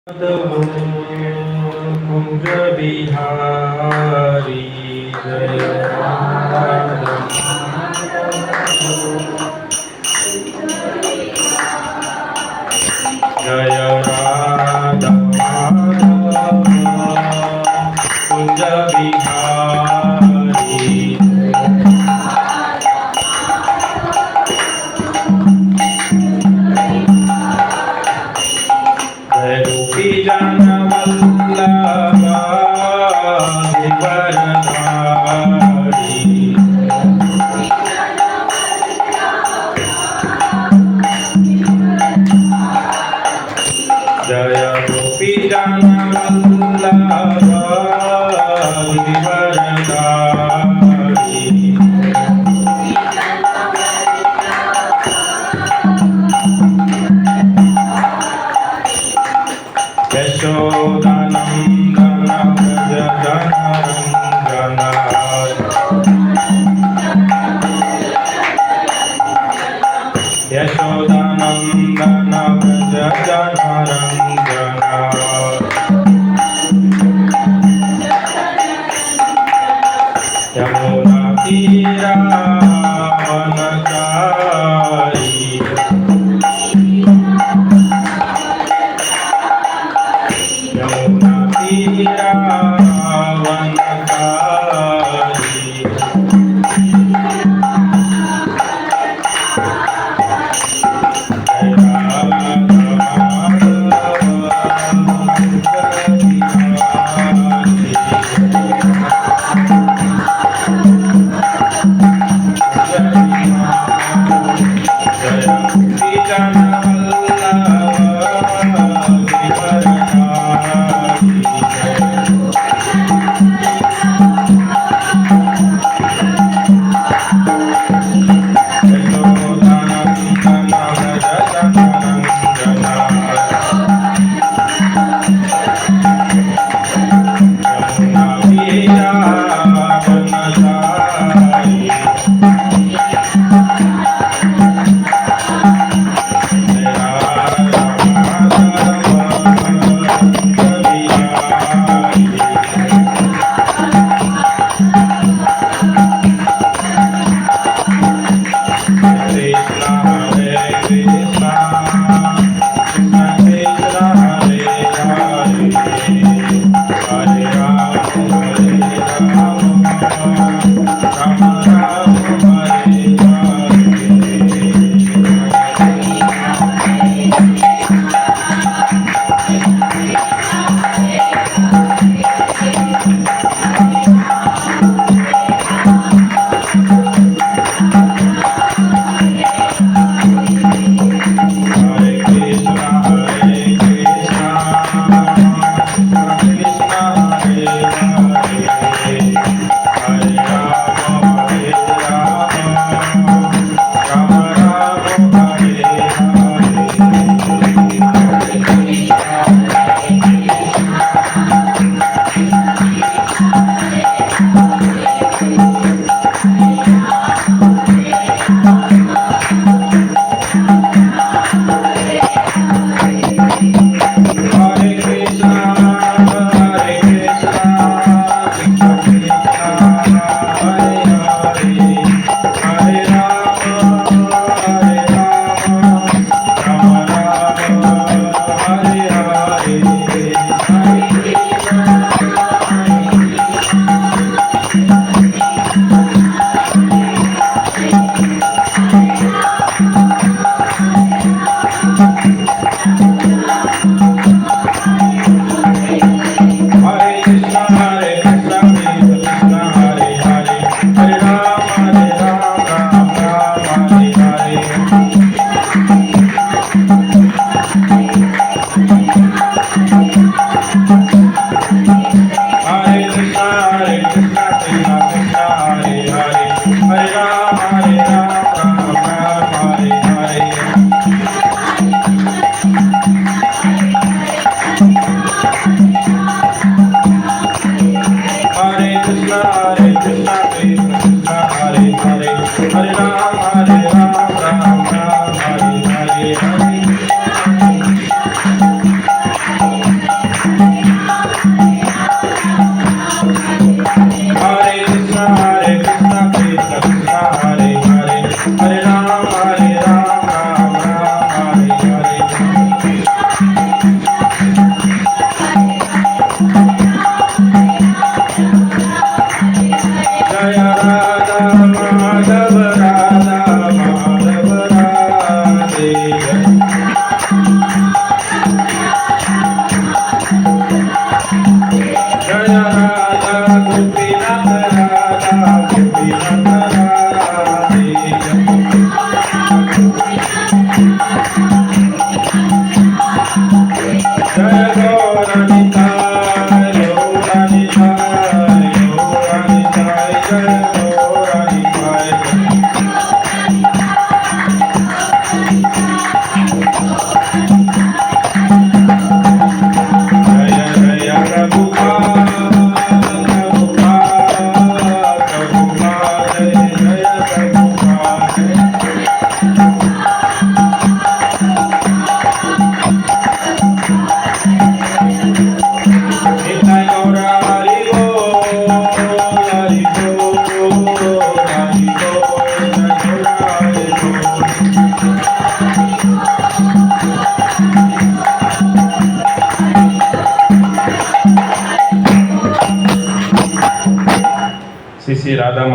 कुंज बिहारी जय राधा जय राधा कुंज बिहारी जय गोपी जन वल्लभा वरधारी जय गोपी जन वल्लभा वरधारी यशोदानंदन व्रज जनरंजन यशोदानंदन व्रज जनरंजन यमुना तीरा वनचारी यमुना तीरा वनचारी जय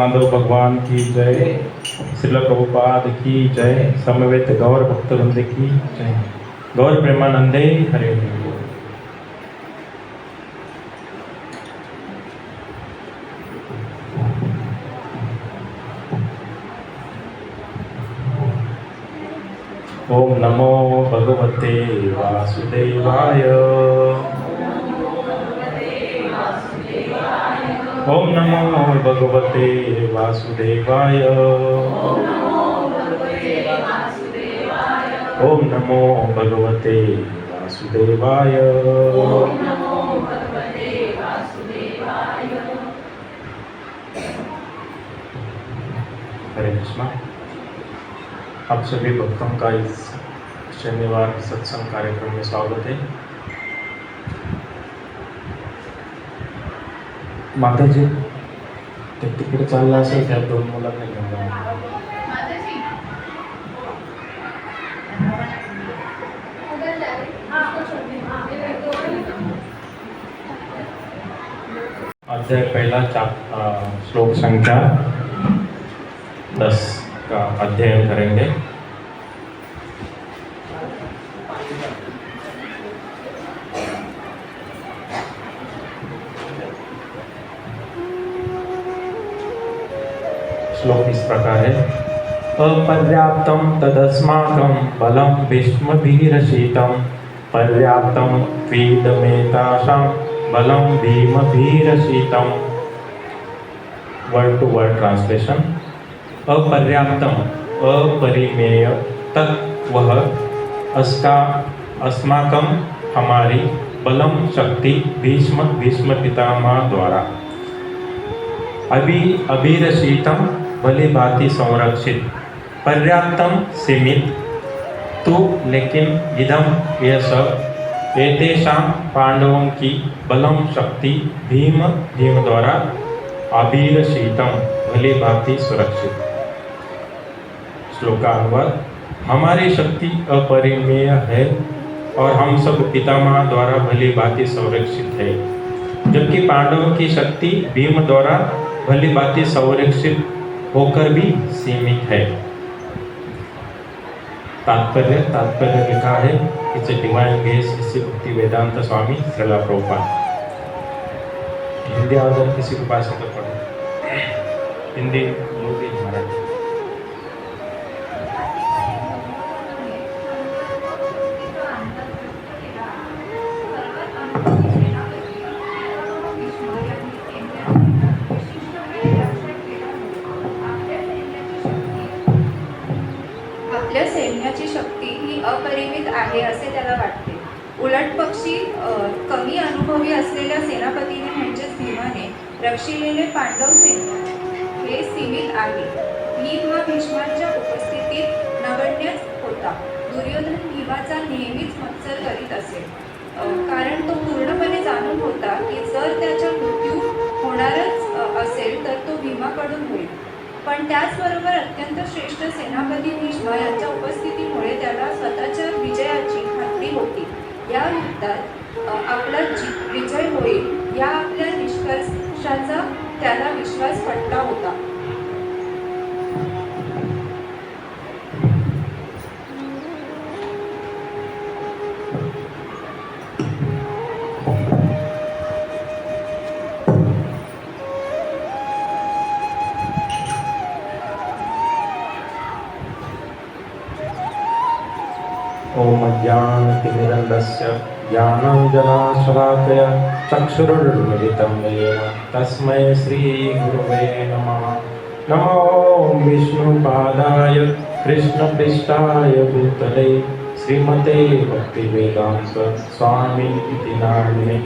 माधव भगवान की जय, श्रील प्रभुपाद की जय, समवेत गौर भक्तवृंद की जय। गौर प्रेमानंदे हरे हरे। ओम नमो भगवते वासुदेवाय। ओम नमो भगवते वासुदेवाय। ओम नमो भगवते वासुदेवाय। हरे कृष्णा। आप सभी भक्तों का इस शनिवार सत्संग कार्यक्रम में स्वागत है। माता जी ते तिकडे चालला असेल त्या दोन मुलांना घेऊन जा। अध्याय पहला श्लोक संख्या 10 का अध्ययन करेंगे। श्लोक इस प्रकार है। अपर्याप्तं तदस्माकं बलं भीष्मभिरचितं, पर्याप्तं त्वेदमेतासां बलं भीमभिरचितं। Word to word translation. अपर्याप्तम अपरिमेय, तत् वह, अस्का अस्माकं हमारी, बलम शक्ति, भीष्म पितामह द्वारा, अभिरचितम भली भांति संरक्षित, पर्याप्तम सीमित, तो लेकिन इदम यह सब, एतेषां पांडवों की बलम शक्ति भीम द्वारा अभिरचितम भली भांति सुरक्षित। श्लोकानुवाद। हमारी शक्ति अपरिमेय है और हम सब पितामह द्वारा भली भांति संरक्षित है, जबकि पांडवों की शक्ति भीम द्वारा भली भांति संरक्षित होकर भी सीमित है। तात्पर्य लिखा है। It's a divine guess Shri Bhaktivedanta स्वामी श्रील प्रभुपाद। हिंदी अगर किसी को पास है तो पढ़े, हिंदी इंग्लिश मराठी। आपल्या सैन्याची शक्ती ही अपरिमित आहे असे त्याला वाटते। उलट पक्षी कमी अनुभवी असलेल्या सेनापतीने म्हणजेच भीमाने रक्षिलेले पांडव सैन्य हे सीमित आहे। भीम हा भीष्मांच्या उपस्थितीत नगण्यच होता। दुर्योधन भीमाचा नेहमीच मत्सर करीत असे, कारण तो पूर्णपणे जाणून होता की जर त्याचा मृत्यू होणारच असेल तर तो भीमाकडून होईल। पण त्याचबरोबर अत्यंत श्रेष्ठ सेनापती भीष्म यांच्या उपस्थितीमुळे त्याला स्वतःच्या विजयाची खात्री होती। या युद्धात आपला विजय होईल या आपल्या निष्कर्षाचा त्याला विश्वास पटला होता। ओम ज्ञानतिमिरन्दस्य ज्ञानाञ्जनशलाकया चक्षुरुन्मिलितं येन तस्मै श्रीगुरवे नमः। नमो विष्णुपादाय कृष्णपृष्ठाय भूतले श्रीमते भक्तिवेदांत स्वामी इति नामिने।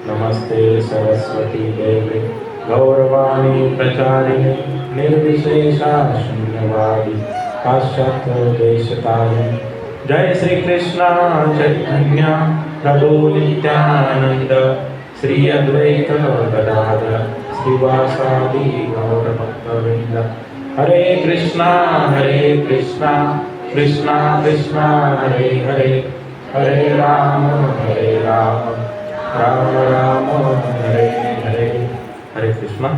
नमस्ते सरस्वती देवे गौरवाणी प्रचारिणे निर्विशेषा शून्यवादी पाश्चात्य देशतारिणे। जय श्री कृष्ण चैतन्य प्रभु नित्यानंद, श्री अद्वैत गदाधर श्रीवासादि गौर भक्तवृंद। हरे कृष्णा कृष्णा कृष्णा हरे हरे, हरे राम राम राम हरे हरे। हरे कृष्णा।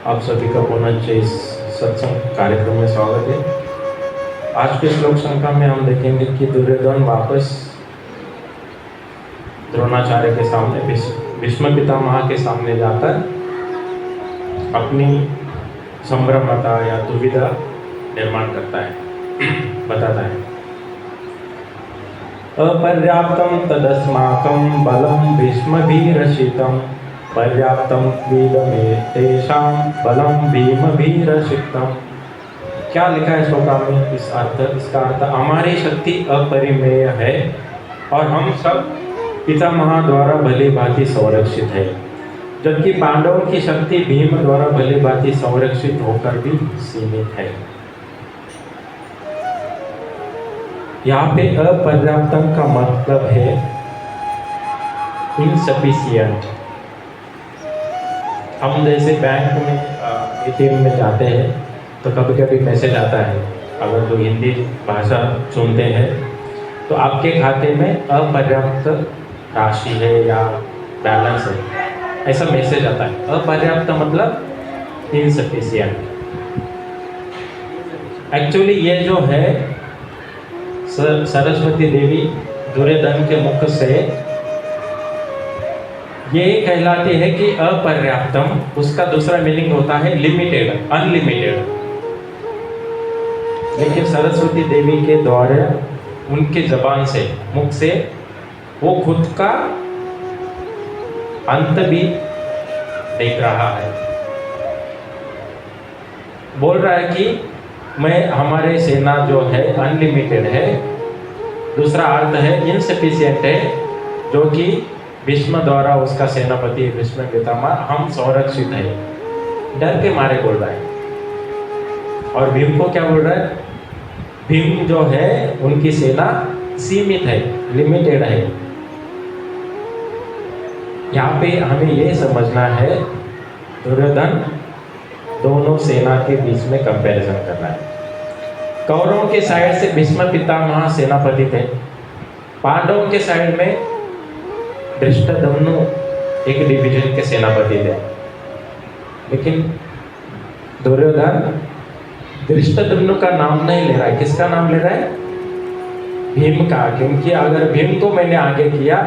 आप सभी का पुनः इस सत्संग कार्यक्रम में स्वागत है। आज के श्लोक श्रृंखला में हम देखेंगे कि दुर्योधन वापस द्रोणाचार्य के सामने भीष्म पितामह के सामने जाकर अपनी संभ्रमता या दुविधा निर्माण करता है, बताता है। अपर्याप्तं तदस्माकं बलं भीष्मभिरचितं पर्याप्तं वेदमे तेषां बलं भीमभिरचितं। क्या लिखा है श्लोका में? इसका अर्थ हमारी शक्ति अपरिमेय है और हम सब पितामह द्वारा भली भांति संरक्षित है, जबकि पांडवों की शक्ति भीम द्वारा भली भांति संरक्षित होकर भी सीमित है। यहाँ पे अपर्याप्तम का मतलब है इनसफिशिएंट। हम जैसे बैंक में एटीएम में जाते हैं तो कभी कभी मैसेज आता है, अगर जो हिंदी भाषा सुनते हैं तो आपके खाते में अपर्याप्त राशि है या बैलेंस है, ऐसा मैसेज आता है। अपर्याप्त मतलब इनसफिशिएंट। एक्चुअली ये जो है सरस्वती देवी दुर्योधन के मुख से ये कहलाती है कि अपर्याप्तम, उसका दूसरा मीनिंग होता है लिमिटेड, अनलिमिटेड। लेकिन सरस्वती देवी के द्वारा उनके जबान से, मुख से वो खुद का अंत भी देख रहा है। बोल रहा है कि मैं, हमारे सेना जो है अनलिमिटेड है। दूसरा अर्थ है इनसफिशिएंट है, जो कि भीष्म द्वारा उसका सेनापति भीष्म पितामह हम संरक्षित है, डर के मारे बोल रहा है। और भीम को क्या बोल रहा है? भीम जो है उनकी सेना सीमित है, लिमिटेड है। यहाँ पे हमें ये समझना है दुर्योधन दोनों सेना के बीच में कंपैरिजन करना है। कौरवों के साइड से भीष्म पितामह सेनापति थे, पांडवों के साइड में धृष्टद्युम्न एक डिवीजन के सेनापति थे। लेकिन दुर्योधन धृष्टद्युम्न का नाम नहीं ले रहा है। किसका नाम ले रहा है? भीम का, क्योंकि अगर भीम को मैंने आगे किया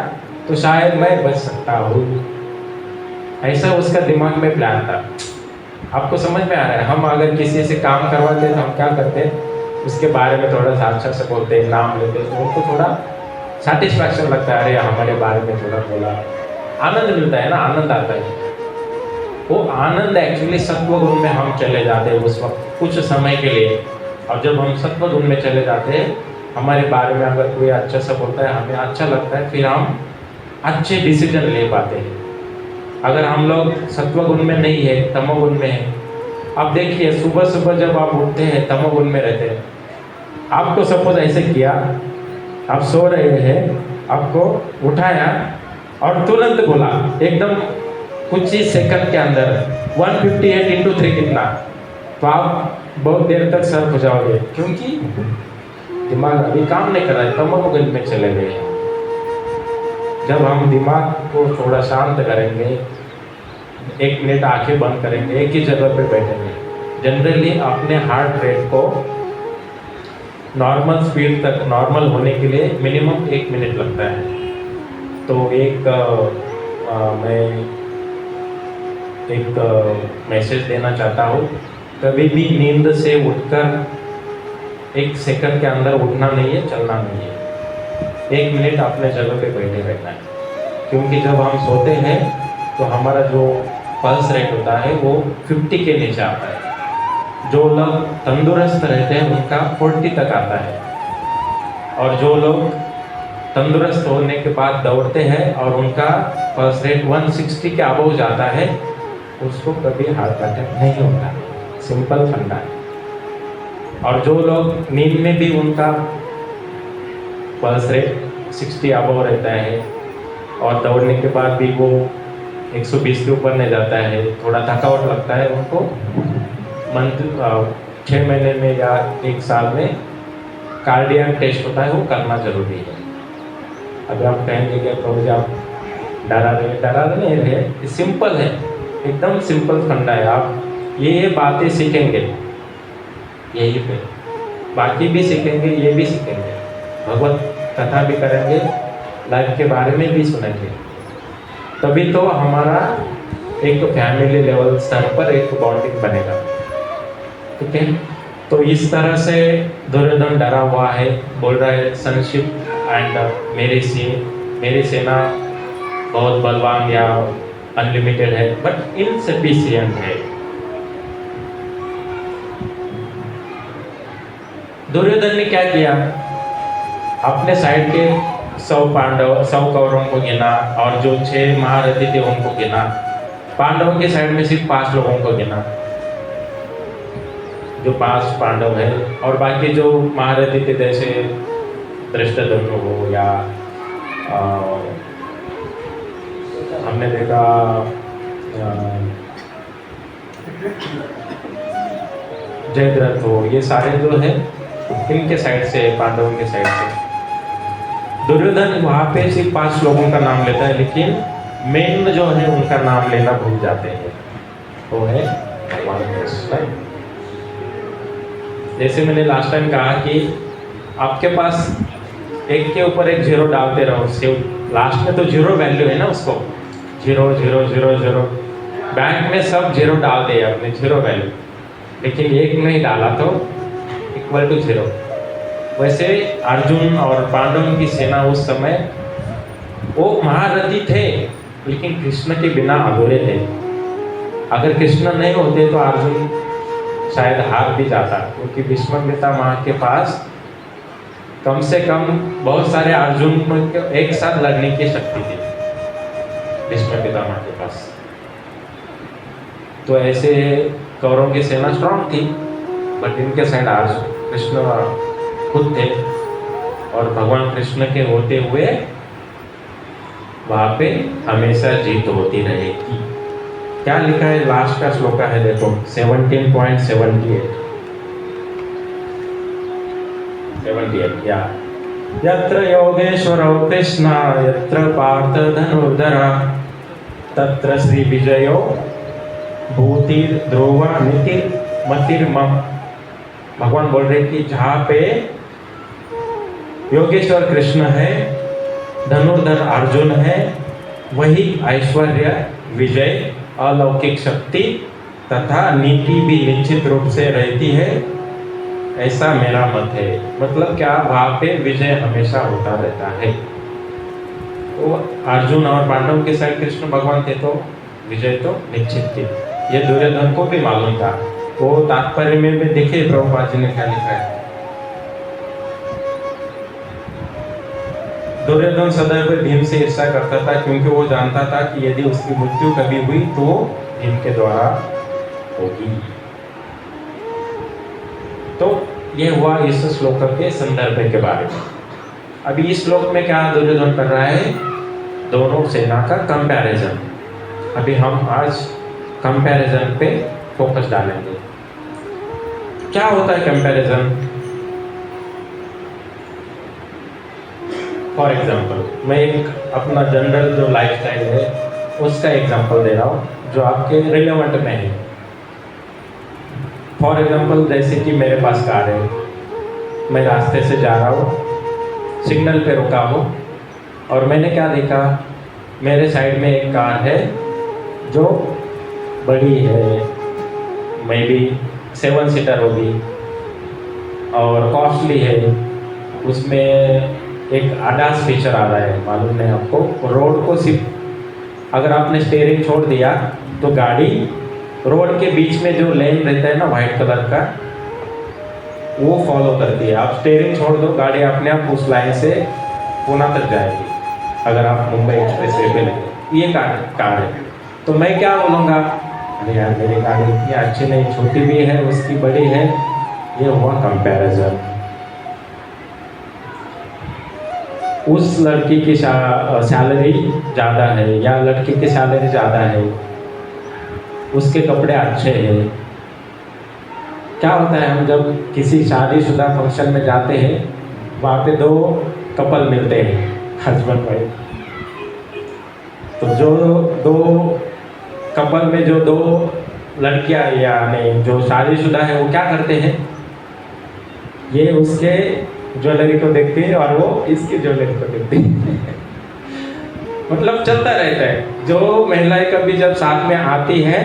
तो शायद मैं बच सकता हूँ, ऐसा उसका दिमाग में प्लान था। आपको समझ में आ रहा है? हम अगर किसी से काम करवाते हैं तो हम क्या करते हैं, उसके बारे में थोड़ा सा अच्छा से बोलते हैं, नाम लेते हैं, तो उनको थोड़ा सेटिस्फैक्शन लगता है, अरे हमारे बारे में थोड़ा बोला, आनंद मिलता है ना, आनंद आता है। वो आनंद एक्चुअली सत्व गुण में हम चले जाते हैं उस वक्त कुछ समय के लिए। और जब हम सत्व गुण में चले जाते हैं, हमारे बारे में अगर कोई अच्छा सा बोलता है, हमें अच्छा लगता है, फिर हम अच्छे डिसीजन ले पाते हैं। अगर हम लोग सत्वगुण में नहीं है, तमोगुण में है, अब देखिए सुबह सुबह जब आप उठते हैं तमोगुण में रहते हैं, आपको सपोज ऐसे किया, आप सो रहे हैं, आपको उठाया और तुरंत बोला एकदम कुछ ही सेकंड के अंदर 158 इंटू 3 कितना, तो आप बहुत देर तक सर्व हो जाओगे, क्योंकि दिमाग अभी काम नहीं कर रहा है, तमोगुण में चले गए हैं। जब हम दिमाग को थोड़ा शांत करेंगे, 1 मिनट आंखें बंद करेंगे, एक ही जगह पे बैठेंगे, जनरली अपने हार्ट रेट को नॉर्मल स्पीड तक, नॉर्मल होने के लिए मिनिमम 1 मिनट लगता है। तो मैं एक मैसेज देना चाहता हूँ, कभी भी नींद से उठकर 1 सेकंड के अंदर उठना नहीं है, चलना नहीं है, 1 मिनट अपने जगह पे बैठे रहना है। क्योंकि जब हम सोते हैं तो हमारा जो पल्स रेट होता है वो 50 के नीचे आता है। जो लोग तंदुरुस्त रहते हैं उनका 40 तक आता है, और जो लोग तंदुरुस्त होने के बाद दौड़ते हैं और उनका पल्स रेट 160 के अबव जाता है, उसको कभी हार्ट अटैक नहीं होता। सिंपल फंडा है। और जो लोग नींद में भी उनका पल्स रेट 60 अबव रहता है और दौड़ने के बाद भी वो 120 के ऊपर नहीं जाता है, थोड़ा थकावट लगता है, उनको 6 महीने में या 1 साल में कार्डियक टेस्ट होता है, वो करना जरूरी है। अभी आप कहेंगे कि प्रभु जी आप डरा रहे नहीं रहे, सिंपल है, एकदम सिंपल फंडा है। आप ये बातें सीखेंगे यहीं पे, बाकी भी सीखेंगे, ये भी सीखेंगे, भगवत कथा भी करेंगे, लाइफ के बारे में भी सुनेंगे। तभी तो हमारा एक फैमिली लेवल स्तर पर एक बॉन्डिंग बनेगा। ठीक है, तो इस तरह से दुर्योधन डरा हुआ है, बोल रहा है सनशिप एंड मेरी सेना बहुत बलवान या अनलिमिटेड है, बट इनसफिशियंट है। दुर्योधन ने क्या किया, अपने साइड के 100 कौरवों को गिना और जो 6 महारथी थे उनको गिना, पांडवों के साइड में सिर्फ 5 लोगों को गिना, जो 5 पांडव है, और बाकी जो महारथी थे जैसे धृष्टद्युम्न हो या हमने देखा जयद्रथ हो, ये सारे जो है इनके साइड से, पांडवों के साइड से। दुर्योधन वहां पे सिर्फ 5 लोगों का नाम लेता है, लेकिन मेन जो है उनका नाम लेना भूल जाते हैं, वो है भगवान कृष्ण। जैसे मैंने लास्ट टाइम कहा कि आपके पास एक के ऊपर एक 0 डालते रहो, सिर्फ लास्ट में तो 0 वैल्यू है ना, उसको 0 0 0 0, बैंक में सब 0 डाल दिए अपने 0 वैल्यू, लेकिन एक नहीं डाला तो इक्वल टू 0। वैसे अर्जुन और पांडवों की सेना उस समय वो महारथी थे, लेकिन कृष्ण के बिना अधूरे थे। अगर कृष्ण नहीं होते तो अर्जुन शायद हार भी जाता, क्योंकि भीष्म पितामह के पास कम से कम बहुत सारे अर्जुन को एक साथ लड़ने की शक्ति थी भीष्म पितामह के पास। तो ऐसे कौरवों की सेना स्ट्रांग थी, बट इनके साइड अर्जुन कृष्ण खुद थे, और भगवान कृष्ण के होते हुए वहां पे हमेशा जीत होती रहेगी। क्या लिखा है लास्ट का श्लोक है, देखो 17.78 या यत्र योगेश्वरो कृष्ण यत्र पार्थ धनुर्धर तत्र श्री विजयो भूतिर ध्रुवा नितिर मतिर्मम। भगवान बोल रहे कि जहाँ पे योगेश्वर कृष्ण है, धनुर्धर अर्जुन है, वही ऐश्वर्य, विजय, अलौकिक शक्ति तथा नीति भी निश्चित रूप से रहती है, ऐसा मेरा मत है। मतलब क्या, वहाँ पे विजय हमेशा होता रहता है। तो अर्जुन और पांडव के साइड कृष्ण भगवान थे, तो विजय तो निश्चित थी। ये दुर्योधन को भी मालूम था। वो तात्पर्य में भी देखिए प्रभुपाद जी ने क्या लिखा है। दुर्योधन सदैव भीम से ईर्ष्या करता था, क्योंकि वो जानता था कि यदि उसकी मृत्यु कभी हुई तो भीम के द्वारा होगी। तो ये हुआ इस श्लोक के संदर्भ के बारे में। अभी इस श्लोक में क्या दुर्योधन कर रहा है, दोनों सेना का कंपैरिजन। अभी हम आज कंपैरिजन पे फोकस डालेंगे। क्या होता है कंपैरिजन? फॉर एग्जाम्पल, मैं एक अपना जनरल जो लाइफस्टाइल है उसका एग्जाम्पल दे रहा हूँ, जो आपके रिलेवेंट में है। फॉर एग्जाम्पल, जैसे कि मेरे पास कार है, मैं रास्ते से जा रहा हूँ, सिग्नल पे रुका हूँ, और मैंने क्या देखा, मेरे साइड में एक कार है जो बड़ी है, मे बी 7 सीटर होगी और कॉस्टली है। उसमें एक ADAS फीचर आ रहा है, मालूम नहीं आपको। रोड को सिर्फ अगर आपने स्टीयरिंग छोड़ दिया तो गाड़ी रोड के बीच में जो लेन रहता है ना वाइट कलर का, वो फॉलो करती है। आप स्टीयरिंग छोड़ दो, गाड़ी अपने आप उस लाइन से पुणे तक जाएगी, अगर आप मुंबई एक्सप्रेस वे पे लगे। ये कार है। तो मैं क्या बोलूँगा, अरे यार मेरी गाड़ी इतनी अच्छी नहीं, छोटी भी है, उसकी बड़ी है। ये हुआ कंपैरिजन। उस लड़की की सैलरी ज़्यादा है या लड़की की सैलरी ज़्यादा है, उसके कपड़े अच्छे हैं। क्या होता है, हम जब किसी शादीशुदा फंक्शन में जाते हैं, वहाँ पे 2 कपल मिलते हैं, हस्बैंड वाइफ। तो जो 2 कपल में जो 2 लड़कियां या नहीं जो शादीशुदा है वो क्या करते हैं, ये उसके ज्वेलरी को देखती है और वो इसकी ज्वेलरी को देखती है मतलब चलता रहता है। जो महिलाएं कभी जब साथ में आती है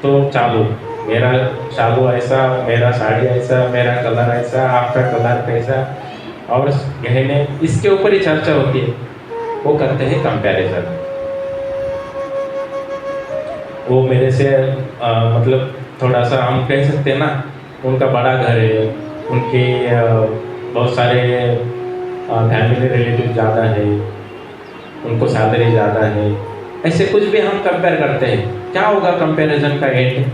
तो चालू, मेरा चालू ऐसा, मेरा साड़ी ऐसा, मेरा कलर ऐसा, आपका कलर कैसा, और गहने, इसके ऊपर ही चर्चा होती है। वो करते हैं कंपैरिजन। वो मेरे से मतलब थोड़ा सा हम कह सकते हैं ना, उनका बड़ा घर है, उनके बहुत सारे फैमिली रिलेटिव ज़्यादा है, उनको सैलरी ज़्यादा है, ऐसे कुछ भी हम कंपेयर करते हैं। क्या होगा कंपैरिजन का एंड?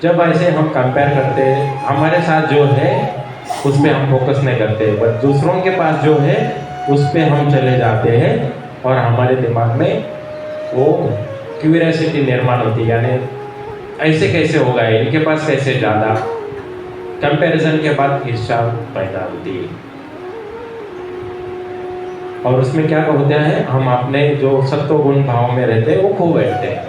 जब ऐसे हम कंपेयर करते हैं, हमारे साथ जो है उस पर हम फोकस नहीं करते, बट दूसरों के पास जो है उस पर हम चले जाते हैं और हमारे दिमाग में वो क्यूरियोसिटी निर्माण होती है, यानी ऐसे कैसे होगा, इनके पास कैसे ज़्यादा। कंपैरिजन के बाद ईर्ष्या पैदा होती है और उसमें क्या होता है, हम अपने जो सत्व गुण भाव में रहते हैं वो खो बैठते हैं।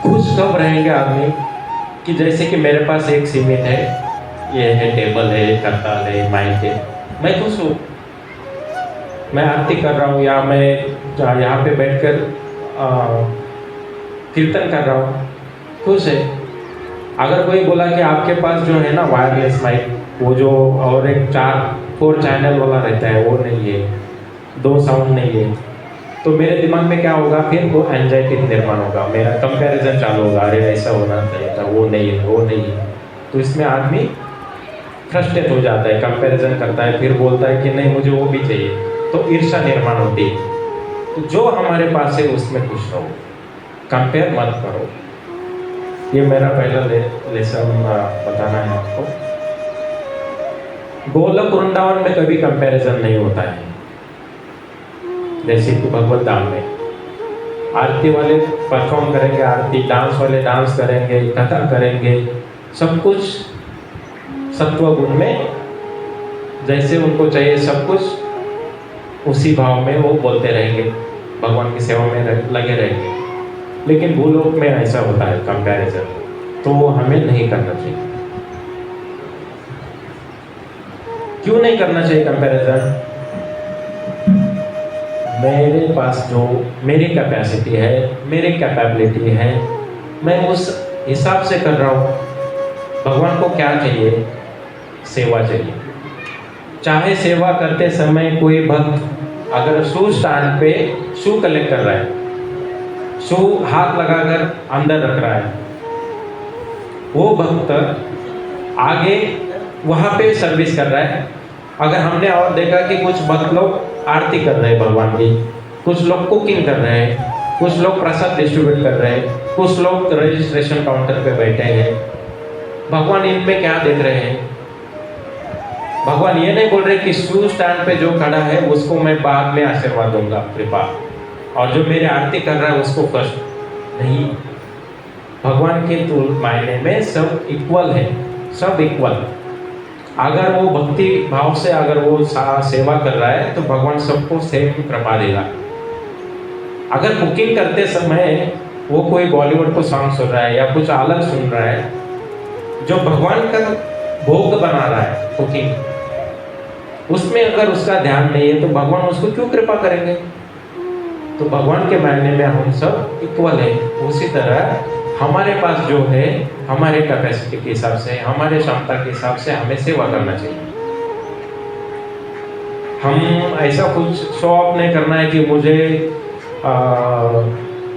खुश कब रहेंगे आदमी कि जैसे कि मेरे पास एक सीमित है, ये है टेबल है, करताल है, माइक है, मैं खुश हूँ, मैं आरती कर रहा हूँ या मैं यहाँ पे बैठकर कीर्तन कर रहा हूँ, खुश है। अगर कोई बोला कि आपके पास जो है ना वायरलेस माइक, वो जो और एक 4 चैनल वाला रहता है वो नहीं है, 2 साउंड नहीं है, तो मेरे दिमाग में क्या होगा, फिर वो एंजाइटी निर्माण होगा, मेरा कंपैरिजन चालू होगा, अरे ऐसा होना चाहिए था, वो नहीं है, वो नहीं है। तो इसमें आदमी फ्रस्ट्रेट हो जाता है, कंपैरिजन करता है, फिर बोलता है कि नहीं मुझे वो भी चाहिए, तो ईर्ष्या निर्माण होती है। तो जो हमारे पास है उसमें खुश रहो, कंपेयर मत करो। ये मेरा पहला लेसन बताना है आपको। गोलक वृंदावन में कभी कंपैरिजन नहीं होता है, जैसे कि भगवत धाम में आरती वाले परफॉर्म करेंगे आरती, डांस वाले डांस करेंगे, कथा करेंगे, सब कुछ सत्व गुण में जैसे उनको चाहिए, सब कुछ उसी भाव में वो बोलते रहेंगे, भगवान की सेवा में लगे रहेंगे। लेकिन भूलोक में ऐसा होता है कंपैरिजन, तो वो हमें नहीं करना चाहिए। क्यों नहीं करना चाहिए कंपैरिजन? मेरे पास जो मेरी कैपेसिटी है, मेरी कैपेबिलिटी है, मैं उस हिसाब से कर रहा हूँ। भगवान को क्या चाहिए? सेवा चाहिए। चाहे सेवा करते समय कोई भक्त अगर शू स्टैंड पे शू कलेक्ट कर रहा है, शू हाथ लगाकर अंदर रख रहा है, वो भक्त आगे वहाँ पे सर्विस कर रहा है। अगर हमने और देखा कि कुछ भक्त लोग आरती कर रहे हैं भगवान की, कुछ लोग कुकिंग कर रहे हैं, कुछ लोग प्रसाद डिस्ट्रीब्यूट कर रहे हैं, कुछ लोग रजिस्ट्रेशन काउंटर पे बैठे हैं, भगवान इनमें क्या देख रहे हैं? भगवान ये नहीं बोल रहे कि शू स्टैंड पे जो खड़ा है उसको मैं बाद में आशीर्वाद दूंगा, कृपा, और जो मेरे आरती कर रहा है उसको फर्स्ट नहीं। भगवान के मायने में सब इक्वल है, सब इक्वल। अगर वो भक्ति भाव से अगर वो सेवा कर रहा है तो भगवान सबको सेम कृपा देगा। अगर कुकिंग करते समय वो कोई बॉलीवुड को सॉन्ग सुन रहा है या कुछ अलग सुन रहा है, जो भगवान का भोग बना रहा है कुकिंग, उसमें अगर उसका ध्यान नहीं है तो भगवान उसको क्यों कृपा करेंगे? तो भगवान के मायने में हम सब इक्वल है। उसी तरह हमारे पास जो है, हमारे कैपेसिटी के हिसाब से, हमारे क्षमता के हिसाब से हमें सेवा करना चाहिए। हम ऐसा कुछ शो ऑफ नहीं करना है कि मुझे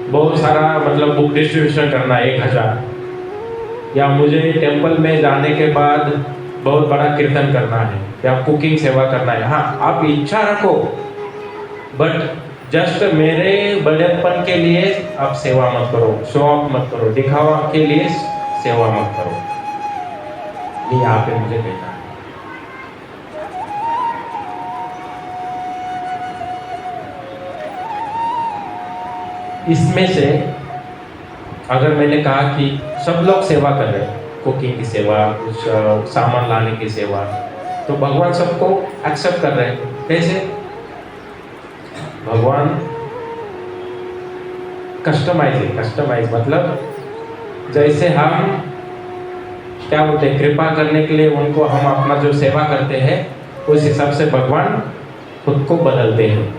बहुत सारा मतलब बुक डिस्ट्रीब्यूशन करना है 1000, या मुझे टेम्पल में जाने के बाद बहुत बड़ा कीर्तन करना है या कुकिंग सेवा करना है। हाँ, आप इच्छा रखो, बट जस्ट मेरे बड़ेपन के लिए आप सेवा मत करो, शो ऑफ मत करो, दिखावा के लिए सेवा मत करो। ये यहाँ पे मुझे कहना है। इसमें से अगर मैंने कहा कि सब लोग सेवा कर रहे हैं, कुकिंग की सेवा, कुछ सामान लाने की सेवा, तो भगवान सबको एक्सेप्ट कर रहे हैं। कैसे? भगवान कस्टमाइज मतलब जैसे हम क्या बोलते हैं, कृपा करने के लिए उनको हम अपना जो सेवा करते हैं उस हिसाब से भगवान खुद को बदलते हैं।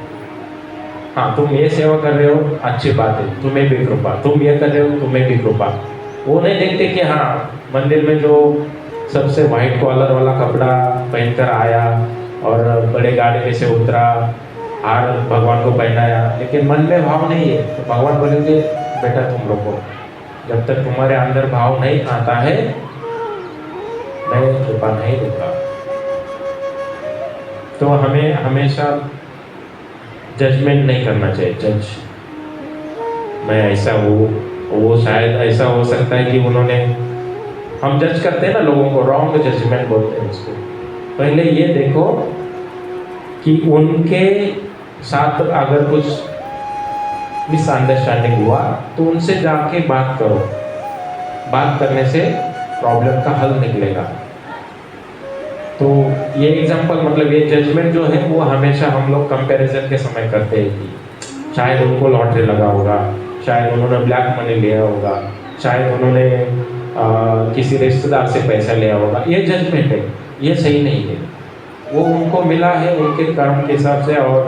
हाँ, तुम ये सेवा कर रहे हो, अच्छी बात है, तुम्हें भी कृपा, तुम ये कर रहे हो, तुम्हें भी कृपा। वो नहीं देखते कि हाँ मंदिर में जो सबसे वाइट कॉलर वाला कपड़ा पहनकर आया और बड़े गाड़ी में से उतरा, हार भगवान को पहनाया, लेकिन मन में भाव नहीं है, तो भगवान बोलेंगे बेटा तुम रुको, जब तक तुम्हारे अंदर भाव नहीं आता है मैं कृपा नहीं दूंगा। तो हमें हमेशा जजमेंट नहीं करना चाहिए। जज मैं ऐसा हूँ, वो शायद ऐसा हो सकता है कि उन्होंने, हम जज करते हैं ना लोगों को, रॉन्ग जजमेंट बोलते हैं उसको। पहले ये देखो कि उनके साथ अगर कुछ मिसअंडरस्टैंडिंग हुआ तो उनसे जाके बात करो, बात करने से प्रॉब्लम का हल निकलेगा। तो ये एग्जांपल मतलब ये जजमेंट जो है वो हमेशा हम लोग कंपैरिजन के समय करते हैं कि शायद उनको लॉटरी लगा होगा, शायद उन्होंने ब्लैक मनी लिया होगा, शायद उन्होंने किसी रिश्तेदार से पैसा लिया होगा। ये जजमेंट है, ये सही नहीं है। वो उनको मिला है उनके कर्म के हिसाब से और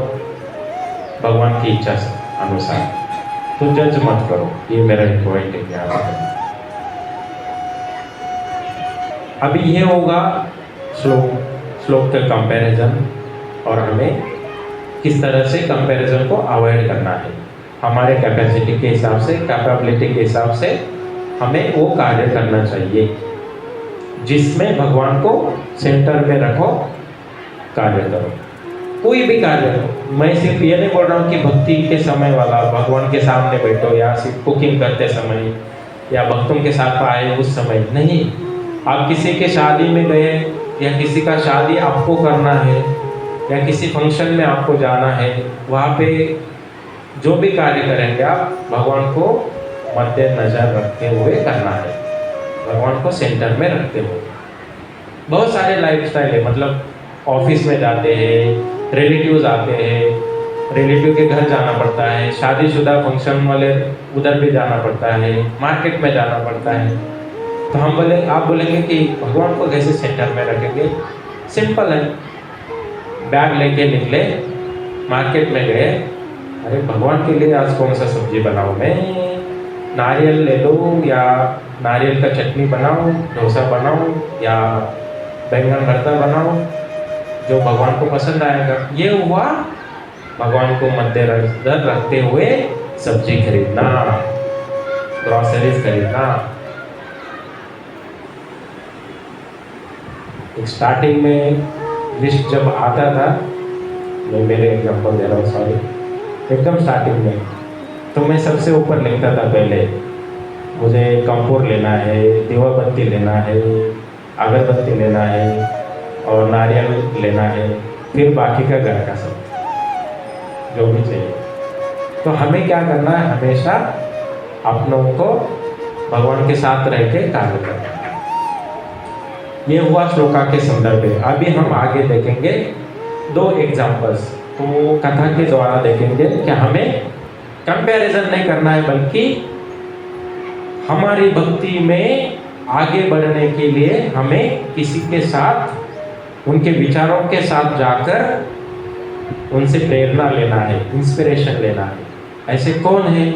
भगवान की इच्छा से अनुसार, तो जज मत करो। ये मेरा पॉइंट है यहाँ पे। अभी ये होगा श्लोक का कंपैरिजन, और हमें किस तरह से कंपैरिजन को अवॉइड करना है। हमारे कैपेसिटी के हिसाब से, कैपेबिलिटी के हिसाब से हमें वो कार्य करना चाहिए जिसमें भगवान को सेंटर में रखो, कार्य करो, कोई भी कार्य करो। मैं सिर्फ ये नहीं बोल रहा हूँ कि भक्ति के समय वाला भगवान के सामने बैठो, या सिर्फ कुकिंग करते समय, या भक्तों के साथ आए उस समय नहीं। आप किसी के शादी में गए, या किसी का शादी आपको करना है, या किसी फंक्शन में आपको जाना है, वहाँ पे जो भी कार्य करेंगे आप भगवान को मद्देनजर रखते हुए करना है, भगवान को सेंटर में रखते हुए। बहुत सारे लाइफस्टाइल है, मतलब ऑफिस में जाते हैं, रिलेटिव्स आते हैं, रिलेटिव के घर जाना पड़ता है, शादीशुदा फंक्शन वाले उधर भी जाना पड़ता है, मार्केट में जाना पड़ता है। तो आप बोलेंगे कि भगवान को कैसे सेंटर में रखेंगे? सिंपल है, बैग लेके निकले, मार्केट में गए, अरे भगवान के लिए आज कौन सा सब्जी बनाऊँ मैं, नारियल ले लो, या नारियल का चटनी बनाओ, डोसा बनाओ, या बैंगन भरता बनाओ, जो भगवान को पसंद आएगा। ये हुआ भगवान को मद्देनजर रखते हुए सब्जी खरीदना, ग्रॉसरीज खरीदना। स्टार्टिंग में लिस्ट जब आता था, मैं मेरे एग्जाम्पल दे रहा हूँ, सॉरी, एकदम स्टार्टिंग में तो मैं सबसे ऊपर लिखता था पहले मुझे कपूर लेना है, दीवा बत्ती लेना है, अगरबत्ती लेना है और नारियल लेना है, फिर बाकी का घर का सब जो भी चाहिए। तो हमें क्या करना है, हमेशा अपनों को भगवान के साथ रह के कार्य करना है। ये हुआ श्लोका के संदर्भ में। अभी हम आगे देखेंगे 2 एग्जाम्पल्स, तो कथा के द्वारा देखेंगे कि हमें कंपैरिजन नहीं करना है, बल्कि हमारी भक्ति में आगे बढ़ने के लिए हमें किसी के साथ, उनके विचारों के साथ जाकर उनसे प्रेरणा लेना है, इंस्पिरेशन लेना है। ऐसे कौन है?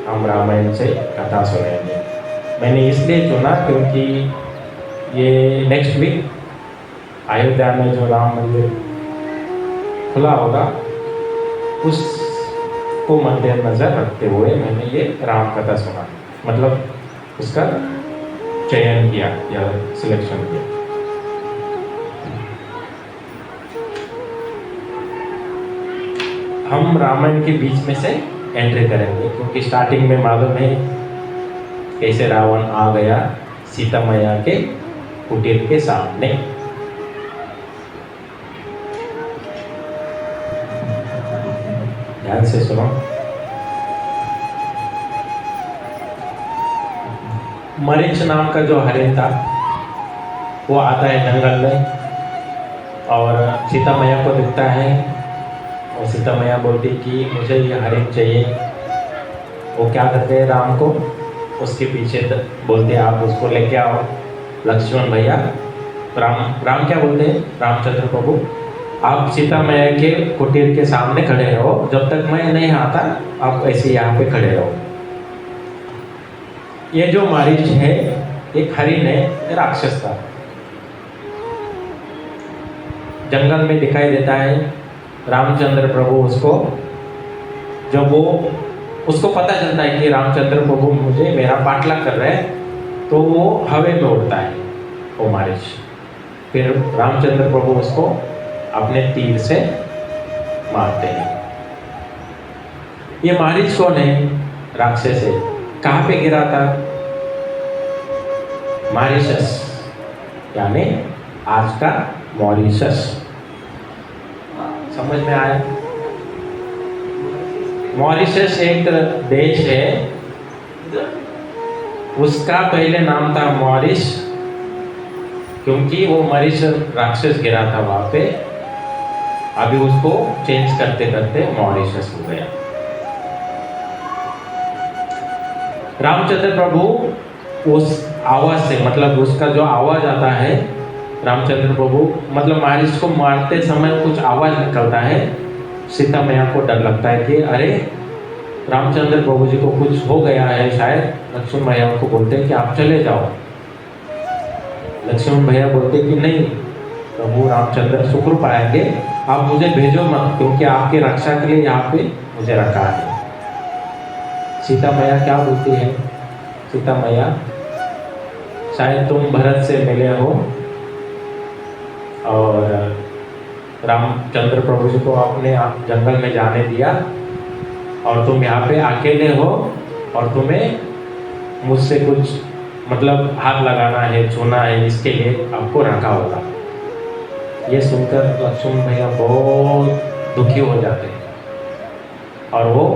हम रामायण से कथा सुनेंगे। मैंने इसलिए चुना क्योंकि ये नेक्स्ट वीक अयोध्या में जो राम मंदिर खुला होगा उसको मद्देनजर रखते हुए मैंने ये राम कथा सुना, मतलब उसका चयन किया या सिलेक्शन किया। हम रामायण के बीच में से एंट्री करेंगे क्योंकि स्टार्टिंग में मालूम है कैसे रावण आ गया सीता मैया के कुटीर के सामने। ध्यान से सुनो। मरीच नाम का जो हरिण था वो आता है जंगल में और सीता मैया को दिखता है और सीता मैया बोलती कि मुझे ये हरिण चाहिए। वो क्या करते हैं राम को, उसके पीछे बोलते हैं आप उसको लेके आओ लक्ष्मण भैया। राम क्या बोलते हैं, रामचंद्र प्रभु आप सीता मैया के कुटीर के सामने खड़े रहो, जब तक मैं नहीं आता आप ऐसे यहाँ पे खड़े रहो। ये जो मारीच है एक हरिण है, राक्षस था, जंगल में दिखाई देता है। रामचंद्र प्रभु उसको, जब वो उसको पता चलता है कि रामचंद्र प्रभु मुझे मेरा पाटला कर रहे हैं, तो वो हवे में उड़ता है वो मारीच। फिर रामचंद्र प्रभु उसको अपने तीर से मारते हैं। ये मारीच कौन है, राक्षस है। कहाँ पे गिरा था, मॉरिशस, यानी आज का मॉरिशस। समझ में आया? मॉरिशस एक देश है, उसका पहले नाम था मॉरिस, क्योंकि वो मॉरिस राक्षस गिरा था वहां पे। अभी उसको चेंज करते करते मॉरिशस हो गया। रामचंद्र प्रभु उस आवाज से, मतलब उसका जो आवाज आता है, रामचंद्र प्रभु मतलब मॉरिस को मारते समय कुछ आवाज निकलता है। सीता मैया को डर लगता है कि अरे रामचंद्र प्रभु जी को कुछ हो गया है शायद। लक्ष्मण भैया को बोलते हैं कि आप चले जाओ। लक्ष्मण भैया बोलते कि नहीं, प्रभु रामचंद्र शुक्र पाएंगे, आप मुझे भेजो मत, क्योंकि आपकी रक्षा के लिए यहाँ पे मुझे रखा है। सीता मैया क्या बोलती है, सीता मैया शायद तुम भरत से मिले हो और रामचंद्र प्रभु जी को आपने जंगल में जाने दिया और तुम यहाँ पे अकेले हो और तुम्हें मुझसे कुछ मतलब हाथ लगाना है, छूना है, इसके लिए आपको रखा होगा। ये सुनकर लक्ष्मण भैया बहुत दुखी हो जाते हैं और वो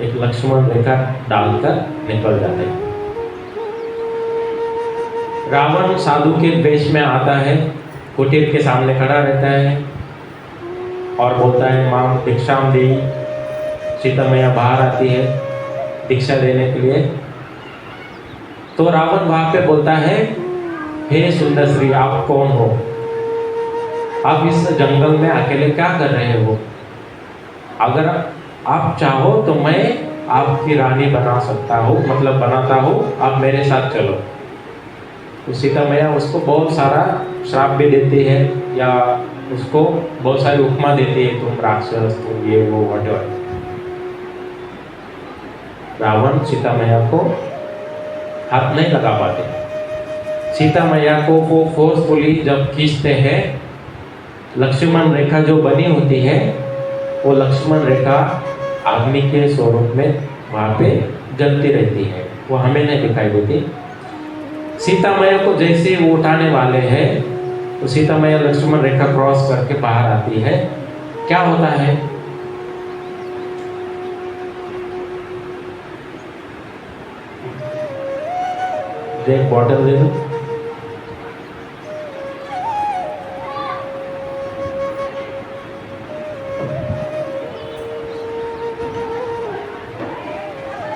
एक लक्ष्मण रेखा डालकर निकल जाते हैं। रावण साधु के वेश में आता है, कुटीर के सामने खड़ा रहता है और बोलता है मां भिक्षाम दी। सीता मैया बाहर आती है दीक्षा देने के लिए, तो रावण वहां पे बोलता है हे सुंदर श्री, आप कौन हो, आप इस जंगल में अकेले क्या कर रहे हो? अगर आप चाहो तो मैं आपकी रानी बना सकता हूँ, मतलब बनाता हूँ, आप मेरे साथ चलो। तो सीता मैया उसको बहुत सारा श्राप भी देती है या उसको बहुत सारी उपमा देती है, तुम राक्षस, तुम ये वो वॉटेवर। रावण सीता मैया को हाथ नहीं लगा पाते। सीता मैया को वो फोर्सफुली जब खींचते हैं, लक्ष्मण रेखा जो बनी होती है वो लक्ष्मण रेखा अग्नि के स्वरूप में वहाँ पे जलती रहती है, वो हमें नहीं दिखाई देती। सीता मैया को जैसे वो उठाने वाले हैं तो सीता मैया लक्ष्मण रेखा क्रॉस करके बाहर आती है। क्या होता है, एक बॉटल दे दो।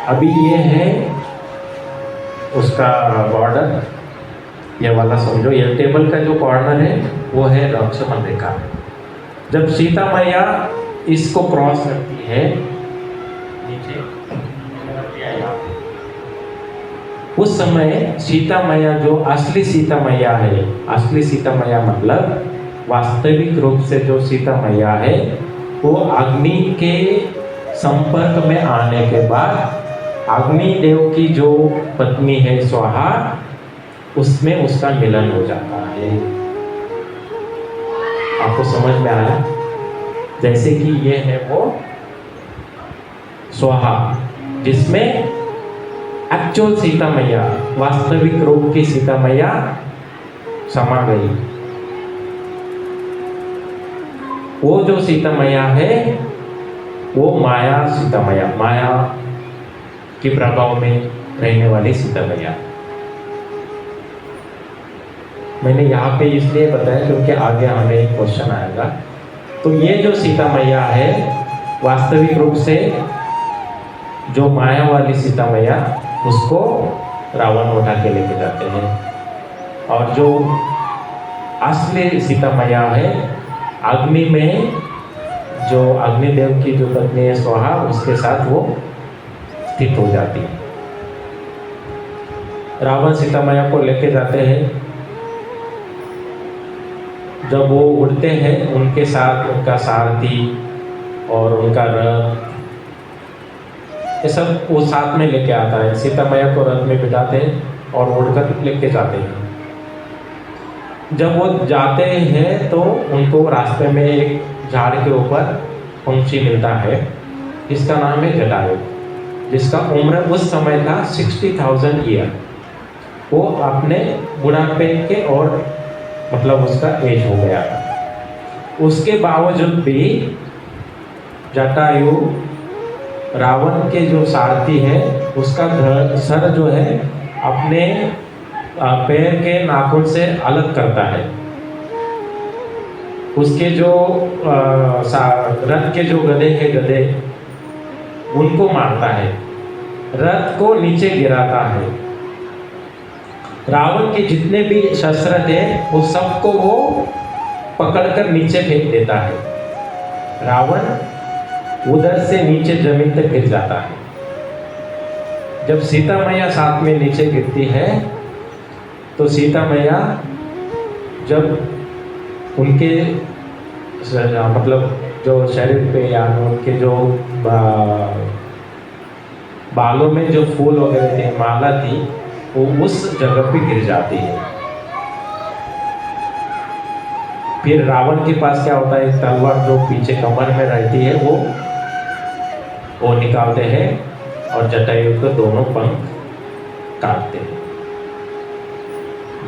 अभी ये है उसका बॉर्डर, ये वाला समझो, ये टेबल का जो कॉर्नर है वो है लक्ष्मण रेखा। जब सीता मैया इसको क्रॉस करती है नीचे, उस समय सीता मैया जो असली सीता मैया है, असली सीता मैया मतलब वास्तविक रूप से जो सीता मैया है, वो अग्नि के संपर्क में आने के बाद अग्नि देव की जो पत्नी है स्वाहा, उसमें उसका मिलन हो जाता है। आपको समझ में आया? जैसे कि ये है वो स्वाहा, जिसमें एक्चुअल सीता मैया, वास्तविक रूप की सीता मैया समा गई। वो जो सीता मैया है वो माया सीता मैया, माया के प्रभाव में रहने वाली सीता मैया। मैंने यहाँ पे इसलिए बताया क्योंकि आगे हमें एक क्वेश्चन आएगा। तो ये जो सीता मैया है वास्तविक रूप से जो माया वाली सीता मैया उसको रावण उठा के लेके जाते हैं, और जो असली सीता मैया है अग्नि में, जो अग्निदेव की जो पत्नी है स्वाहा, उसके साथ वो स्थित हो जाती है। रावण सीता मैया को लेके जाते हैं। जब वो उड़ते हैं उनके साथ उनका सारथी और उनका रथ, ये सब वो साथ में लेके आता है। सीता मैया को रथ में बिठाते हैं और उड़कर लेके जाते हैं। जब वो जाते हैं तो उनको रास्ते में एक झाड़ के ऊपर पंछी मिलता है, जिसका नाम है जटायु, जिसका उम्र उस समय था 60,000 ईयर। वो अपने बुढ़ापे के और मतलब उसका एज हो गया था। उसके बावजूद भी जटायु रावण के जो सारथी है उसका सर जो है अपने पैर के नाखून से अलग करता है। उसके जो रथ के जो गधे के गधे उनको मारता है, रथ को नीचे गिराता है। रावण के जितने भी शस्त्र थे उस सबको वो पकड़कर नीचे फेंक देता है। रावण उधर से नीचे जमीन पे गिर जाता है। जब सीता मैया साथ में नीचे गिरती है तो सीता मैया जब उनके मतलब जो शरीर पे या उनके जो बालों में जो फूल वगैरह थे, माला थी, वो उस जगह पे गिर जाती है। फिर रावण के पास क्या होता है, तलवार जो पीछे कमर में रहती है वो निकालते हैं और जटायु को दोनों पंख काटते हैं।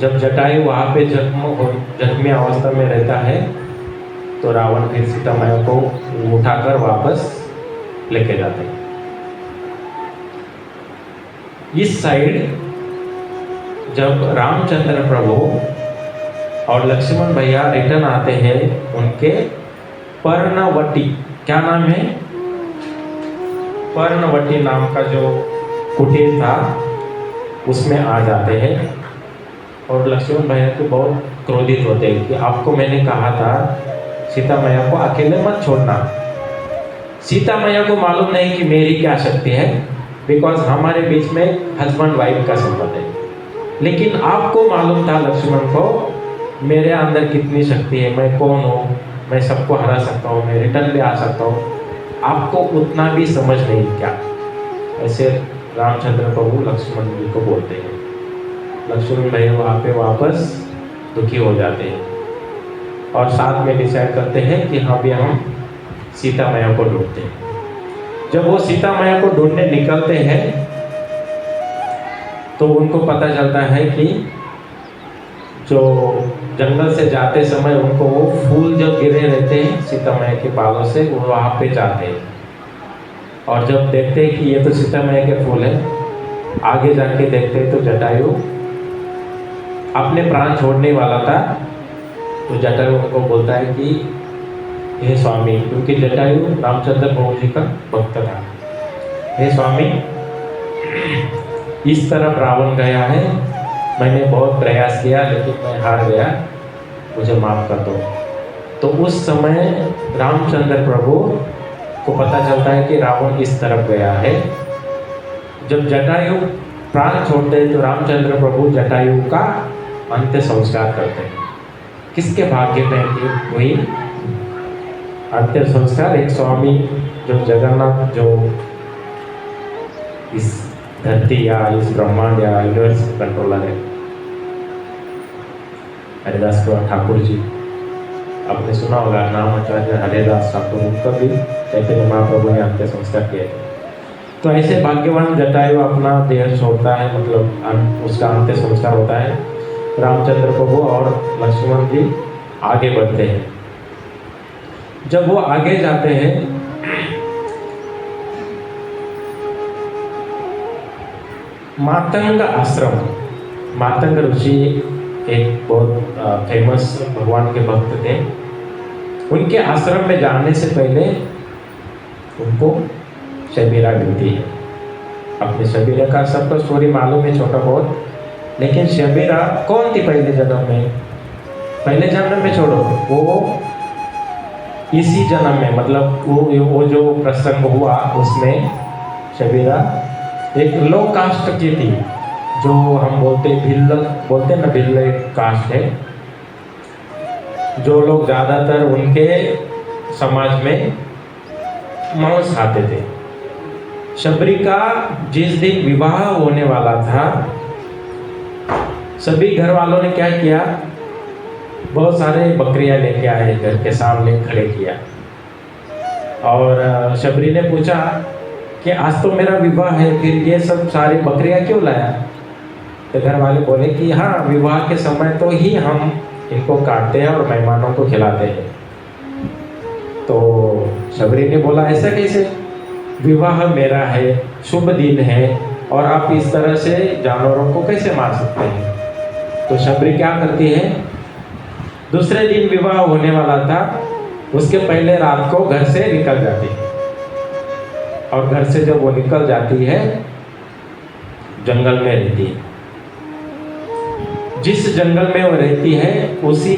जब जटायु वहां पे जख्मी अवस्था में रहता है तो रावण फिर सीता मैया को उठाकर वापस लेके जाते हैं। इस साइड जब रामचंद्र प्रभु और लक्ष्मण भैया रिटर्न आते हैं, उनके पर्णवटी, क्या नाम है, पर्णवटी नाम का जो कुटीर था उसमें आ जाते हैं। और लक्ष्मण भैया तो बहुत क्रोधित होते हैं कि आपको मैंने कहा था सीता मैया को अकेले मत छोड़ना। सीता मैया को मालूम नहीं कि मेरी क्या शक्ति है, बिकॉज हमारे बीच में हस्बैंड वाइफ का संबंध है। लेकिन आपको मालूम था लक्ष्मण को मेरे अंदर कितनी शक्ति है, मैं कौन हूँ, मैं सबको हरा सकता हूँ, मैं रिटर्न भी आ सकता हूँ। आपको उतना भी समझ नहीं क्या। ऐसे रामचंद्र प्रभु लक्ष्मण जी को बोलते हैं। लक्ष्मण भैया वहाँ पे वापस दुखी हो जाते हैं और साथ में डिसाइड करते हैं कि हाँ भी हम सीता मैया को ढूंढते हैं। जब वो सीता मैया को ढूंढने निकलते हैं तो उनको पता चलता है कि जो जंगल से जाते समय उनको वो फूल जो गिरे रहते हैं सीता मैया के बालों से, वो वहाँ पे जाते हैं। और जब देखते हैं कि ये तो सीता मैया के फूल है, आगे जाके देखते हैं तो जटायु अपने प्राण छोड़ने वाला था। तो जटायु उनको बोलता है कि हे स्वामी, क्योंकि जटायु रामचंद्र प्रभु जी का भक्त था, हे स्वामी इस तरफ रावण गया है, मैंने बहुत प्रयास किया लेकिन मैं हार गया, मुझे माफ कर दो। तो उस समय रामचंद्र प्रभु को पता चलता है कि रावण इस तरफ गया है। जब जटायु प्राण छोड़ते हैं तो रामचंद्र प्रभु जटायु का अंत्य संस्कार करते हैं। किसके भाग्य में हुई अंत्य संस्कार? एक स्वामी जो जगन्नाथ, जो इस धरती या इस ब्रह्मांड या यूनिवर्स कंट्रोलर है, हरिदास ठाकुर जी, आपने सुना होगा नाम आचार्य हरिदास ठाकुर, उनका भी चैतन्य महाप्रभु ने अंत्य संस्कार किए थे। तो ऐसे भाग्यवान जटायु अपना देह छोड़ता है, मतलब उसका अंत्य संस्कार होता है। रामचंद्र प्रभु और लक्ष्मण जी आगे बढ़ते हैं। जब वो आगे जाते हैं मातंग आश्रम, मातंग ऋषि एक बहुत फेमस भगवान के भक्त थे। उनके आश्रम में जाने से पहले उनको शबीरा मिलती है। अपने शबीरा का सबको स्टोरी मालूम है छोटा बहुत, लेकिन शबीरा कौन थी पहले जन्म में? पहले जन्म में छोड़ो, वो इसी जन्म में मतलब वो जो प्रसंग हुआ उसमें शबीरा एक लो कास्ट की थी, जो हम बोलते ना, भिल्ल एक कास्ट है, जो लोग ज़्यादातर उनके समाज में मांस खाते थे। शबरी का जिस दिन विवाह होने वाला था, सभी घर वालों ने क्या किया, बहुत सारे बकरियां लेके आए, घर के सामने खड़े किया। और शबरी ने पूछा कि आज तो मेरा विवाह है, फिर ये सब सारी बकरियां क्यों लाया? तो घर वाले बोले कि हाँ, विवाह के समय तो ही हम इनको काटते हैं और मेहमानों को खिलाते हैं। तो शबरी ने बोला ऐसा कैसे, विवाह मेरा है, शुभ दिन है, और आप इस तरह से जानवरों को कैसे मार सकते हैं? तो शबरी क्या करती है, दूसरे दिन विवाह होने वाला था, उसके पहले रात को घर से निकल जाती है। और घर से जब वो निकल जाती है, जंगल में रहती है। जिस जंगल में वो रहती है, उसी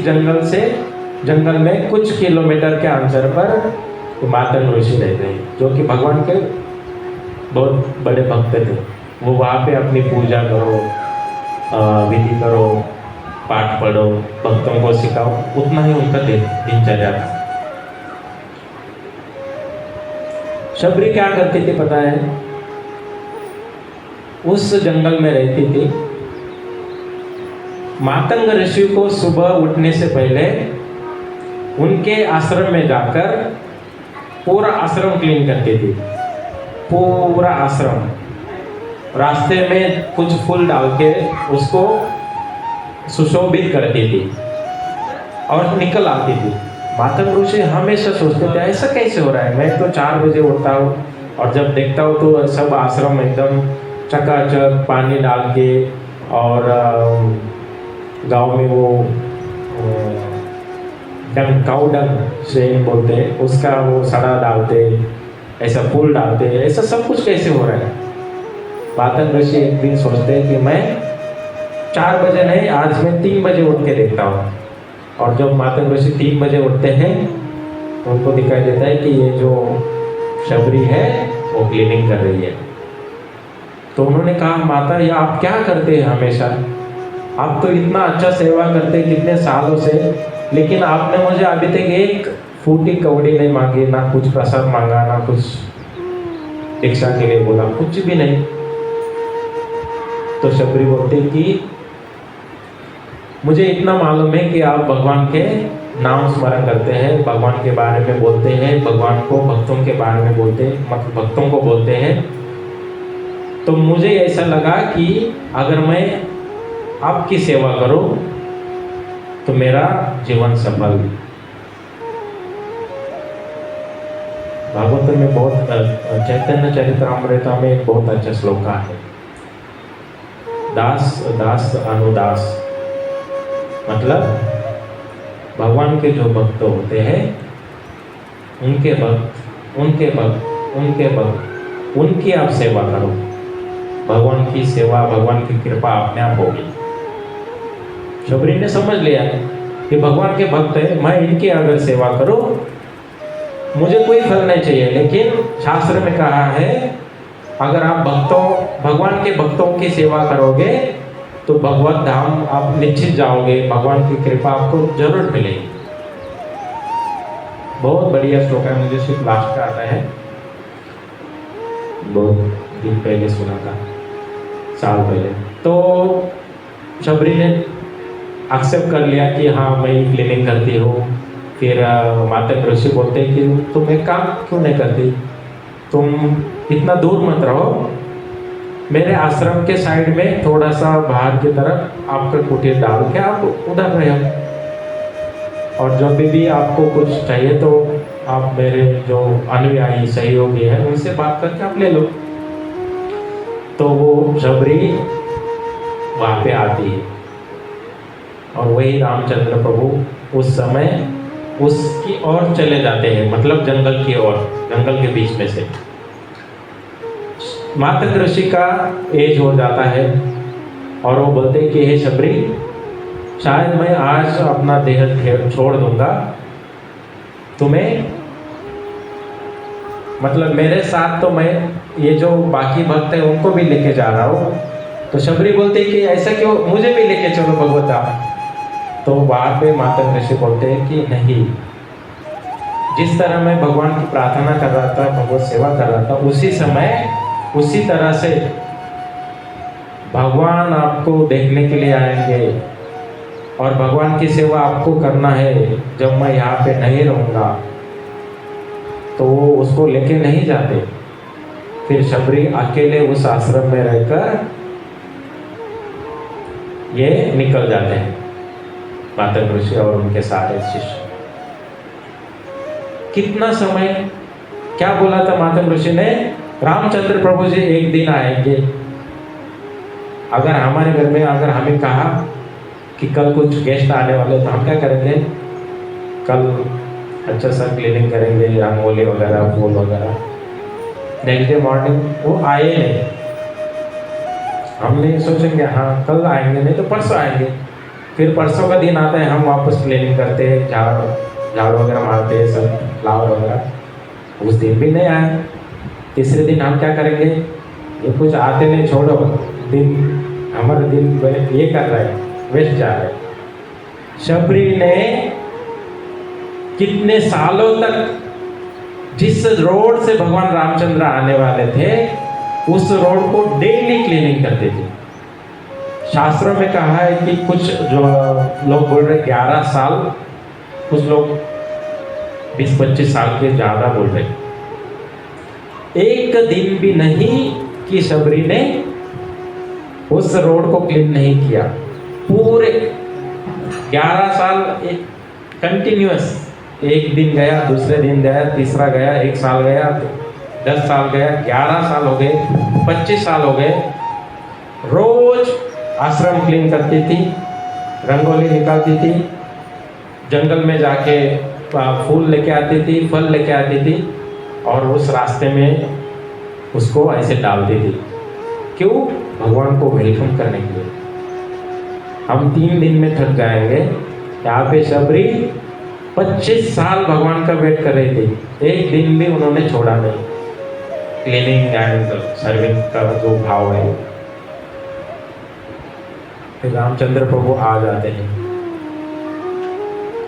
जंगल में कुछ किलोमीटर के अंतर पर मातंग ऋषि रहते हैं, जो कि भगवान के बहुत बड़े भक्त थे। वो वहाँ पे अपनी पूजा करो, विधि करो, पाठ पढ़ो, भक्तों को सिखाओ, उतना ही उनका दिनचर्या था। शबरी क्या करती थी पता है? उस जंगल में रहती थी, मातंग ऋषि को सुबह उठने से पहले उनके आश्रम में जाकर पूरा आश्रम क्लीन करती थी, पूरा आश्रम। रास्ते में कुछ फूल डाल के उसको सुशोभित करती थी और निकल आती थी। मातंग ऋषि हमेशा सोचते थे ऐसा कैसे हो रहा है, मैं तो 4 बजे उठता हूँ और जब देखता हूँ तो सब आश्रम एकदम चकाचक पानी डाल के, और गांव में वो काउडंग से बोलते हैं, उसका वो सड़ा डालते, ऐसा फूल डालते, ऐसा सब कुछ कैसे हो रहा है? मातंग ऋषि एक दिन सोचते हैं कि मैं 4 बजे नहीं, आज मैं 3 बजे उठ के देखता हूँ। और जब मातंग ऋषि 3 बजे उठते हैं, उनको दिखाई देता है कि ये जो शबरी है वो क्लीनिंग कर रही है। तो उन्होंने कहा, माता ये आप क्या करते हैं हमेशा? आप तो इतना अच्छा सेवा करते हैं कितने सालों से, लेकिन आपने मुझे अभी तक एक फूटी कौड़ी नहीं मांगी, ना कुछ प्रसाद मांगा, ना कुछ दीक्षा के लिए बोला, कुछ भी नहीं। तो शबरी बोलती कि मुझे इतना मालूम है कि आप भगवान के नाम स्मरण करते हैं, भगवान के बारे में बोलते हैं, भगवान को भक्तों के बारे में बोलते हैं, मतलब भक्तों को बोलते हैं। तो मुझे ऐसा लगा कि अगर मैं आपकी सेवा करूं तो मेरा जीवन सफल। भागवत में बहुत, चैतन्य चरितामृत में एक बहुत अच्छा श्लोक है, दास दास अनुदास, मतलब भगवान के जो भक्त होते हैं, उनके भक्त उनकी आप सेवा करो, भगवान की सेवा, भगवान की कृपा अपने आप होगी। शबरी ने समझ लिया कि भगवान के भक्त है, मैं इनकी अगर सेवा करूं मुझे कोई फल नहीं चाहिए, लेकिन शास्त्र में कहा है अगर आप भगवान के भक्तों की सेवा करोगे तो भगवत धाम आप निश्चित जाओगे, भगवान की कृपा आपको जरूर मिलेगी। बहुत बढ़िया श्लोक है, मुझे सिर्फ लास्ट का आता है, बहुत दिन पहले सुना था, साल पहले। तो शबरी ने एक्सेप्ट कर लिया कि हाँ मैं क्लीनिंग करती हूँ। फिर मातंग ऋषि बोलते हैं कि तुम एक काम क्यों नहीं करती, तुम इतना दूर मत रहो, मेरे आश्रम के साइड में थोड़ा सा बाहर की तरफ आपका कुटीर डाल के आप उधर रहो, और जब भी आपको कुछ चाहिए तो आप मेरे जो अनुयायी सहयोगी हैं उनसे बात करके आप ले लो। तो वो शबरी वहाँ पे आती है, और वही रामचंद्र प्रभु उस समय उसकी ओर चले जाते हैं, मतलब जंगल की ओर, जंगल के बीच में से। मातक ऋषि का एज हो जाता है और वो बोलते हैं कि हे शबरी, शायद मैं आज अपना देह छोड़ दूंगा, तुम्हें मतलब मेरे साथ तो मैं ये जो बाकी भक्त है उनको भी लेके जा रहा हूँ। तो शबरी बोलते हैं कि ऐसा क्यों, मुझे भी लेके चलो भगवता। तो वहाँ पे माता ऋषि बोलते हैं कि नहीं, जिस तरह मैं भगवान की प्रार्थना कर रहा था, भगवत सेवा कर रहा था, उसी समय उसी तरह से भगवान आपको देखने के लिए आएंगे और भगवान की सेवा आपको करना है। जब मैं यहाँ पे नहीं रहूँगा तो वो उसको लेके नहीं जाते। फिर शबरी अकेले उस आश्रम में रहकर ये निकल जाते हैं, माता ऋषि और उनके सारे शिष्य। कितना समय, क्या बोला था माता ऋषि ने, रामचंद्र प्रभु जी एक दिन आएंगे। अगर हमारे घर में अगर हमें कहा कि कल कुछ गेस्ट आने वाले, तो हम क्या करेंगे, कल अच्छा सा क्लीनिंग करेंगे, रंगोली वगैरह, फूल वगैरह। नेक्स्ट डे मॉर्निंग वो आए नहीं, हमने सोचेंगे हाँ कल आएंगे, नहीं तो परसों आएंगे। फिर परसों का दिन आता है, हम वापस क्लीनिंग करते हैं, झाड़ू वगैरह मारते हैं, सब फ्लावर वगैरह। उस दिन भी नहीं आए। तीसरे दिन हम क्या करेंगे, ये कुछ आते नहीं, छोड़ो, दिन हमारा दिन ये कर रहा है, वेस्ट जा रहा है। शबरी ने कितने सालों तक जिस रोड से भगवान रामचंद्र आने वाले थे उस रोड को डेली क्लीनिंग करते थे। शास्त्रों में कहा है कि कुछ जो लोग बोल रहे 11 साल, कुछ लोग 20-25 साल के ज़्यादा बोल रहे। एक दिन भी नहीं कि शबरी ने उस रोड को क्लीन नहीं किया। पूरे 11 साल एक कंटिन्यूअस, एक दिन गया, दूसरे दिन गया, तीसरा गया, 1 साल गया, 10 साल गया, 11 साल हो गए, 25 साल हो गए। रोज आश्रम क्लीन करती थी, रंगोली निकालती थी, जंगल में जाके फूल लेके आती थी, फल लेके आती थी और उस रास्ते में उसको ऐसे डालती थी। क्यों? भगवान को वेलकम करने के लिए। हम 3 दिन में थक जाएंगे, यहाँ पे शबरी 25 साल भगवान का वेट कर रही थी, एक दिन भी उन्होंने छोड़ा नहीं। क्लीनिंग एंड सर्विंग का जो भाव है। फिर रामचंद्र प्रभु आ जाते हैं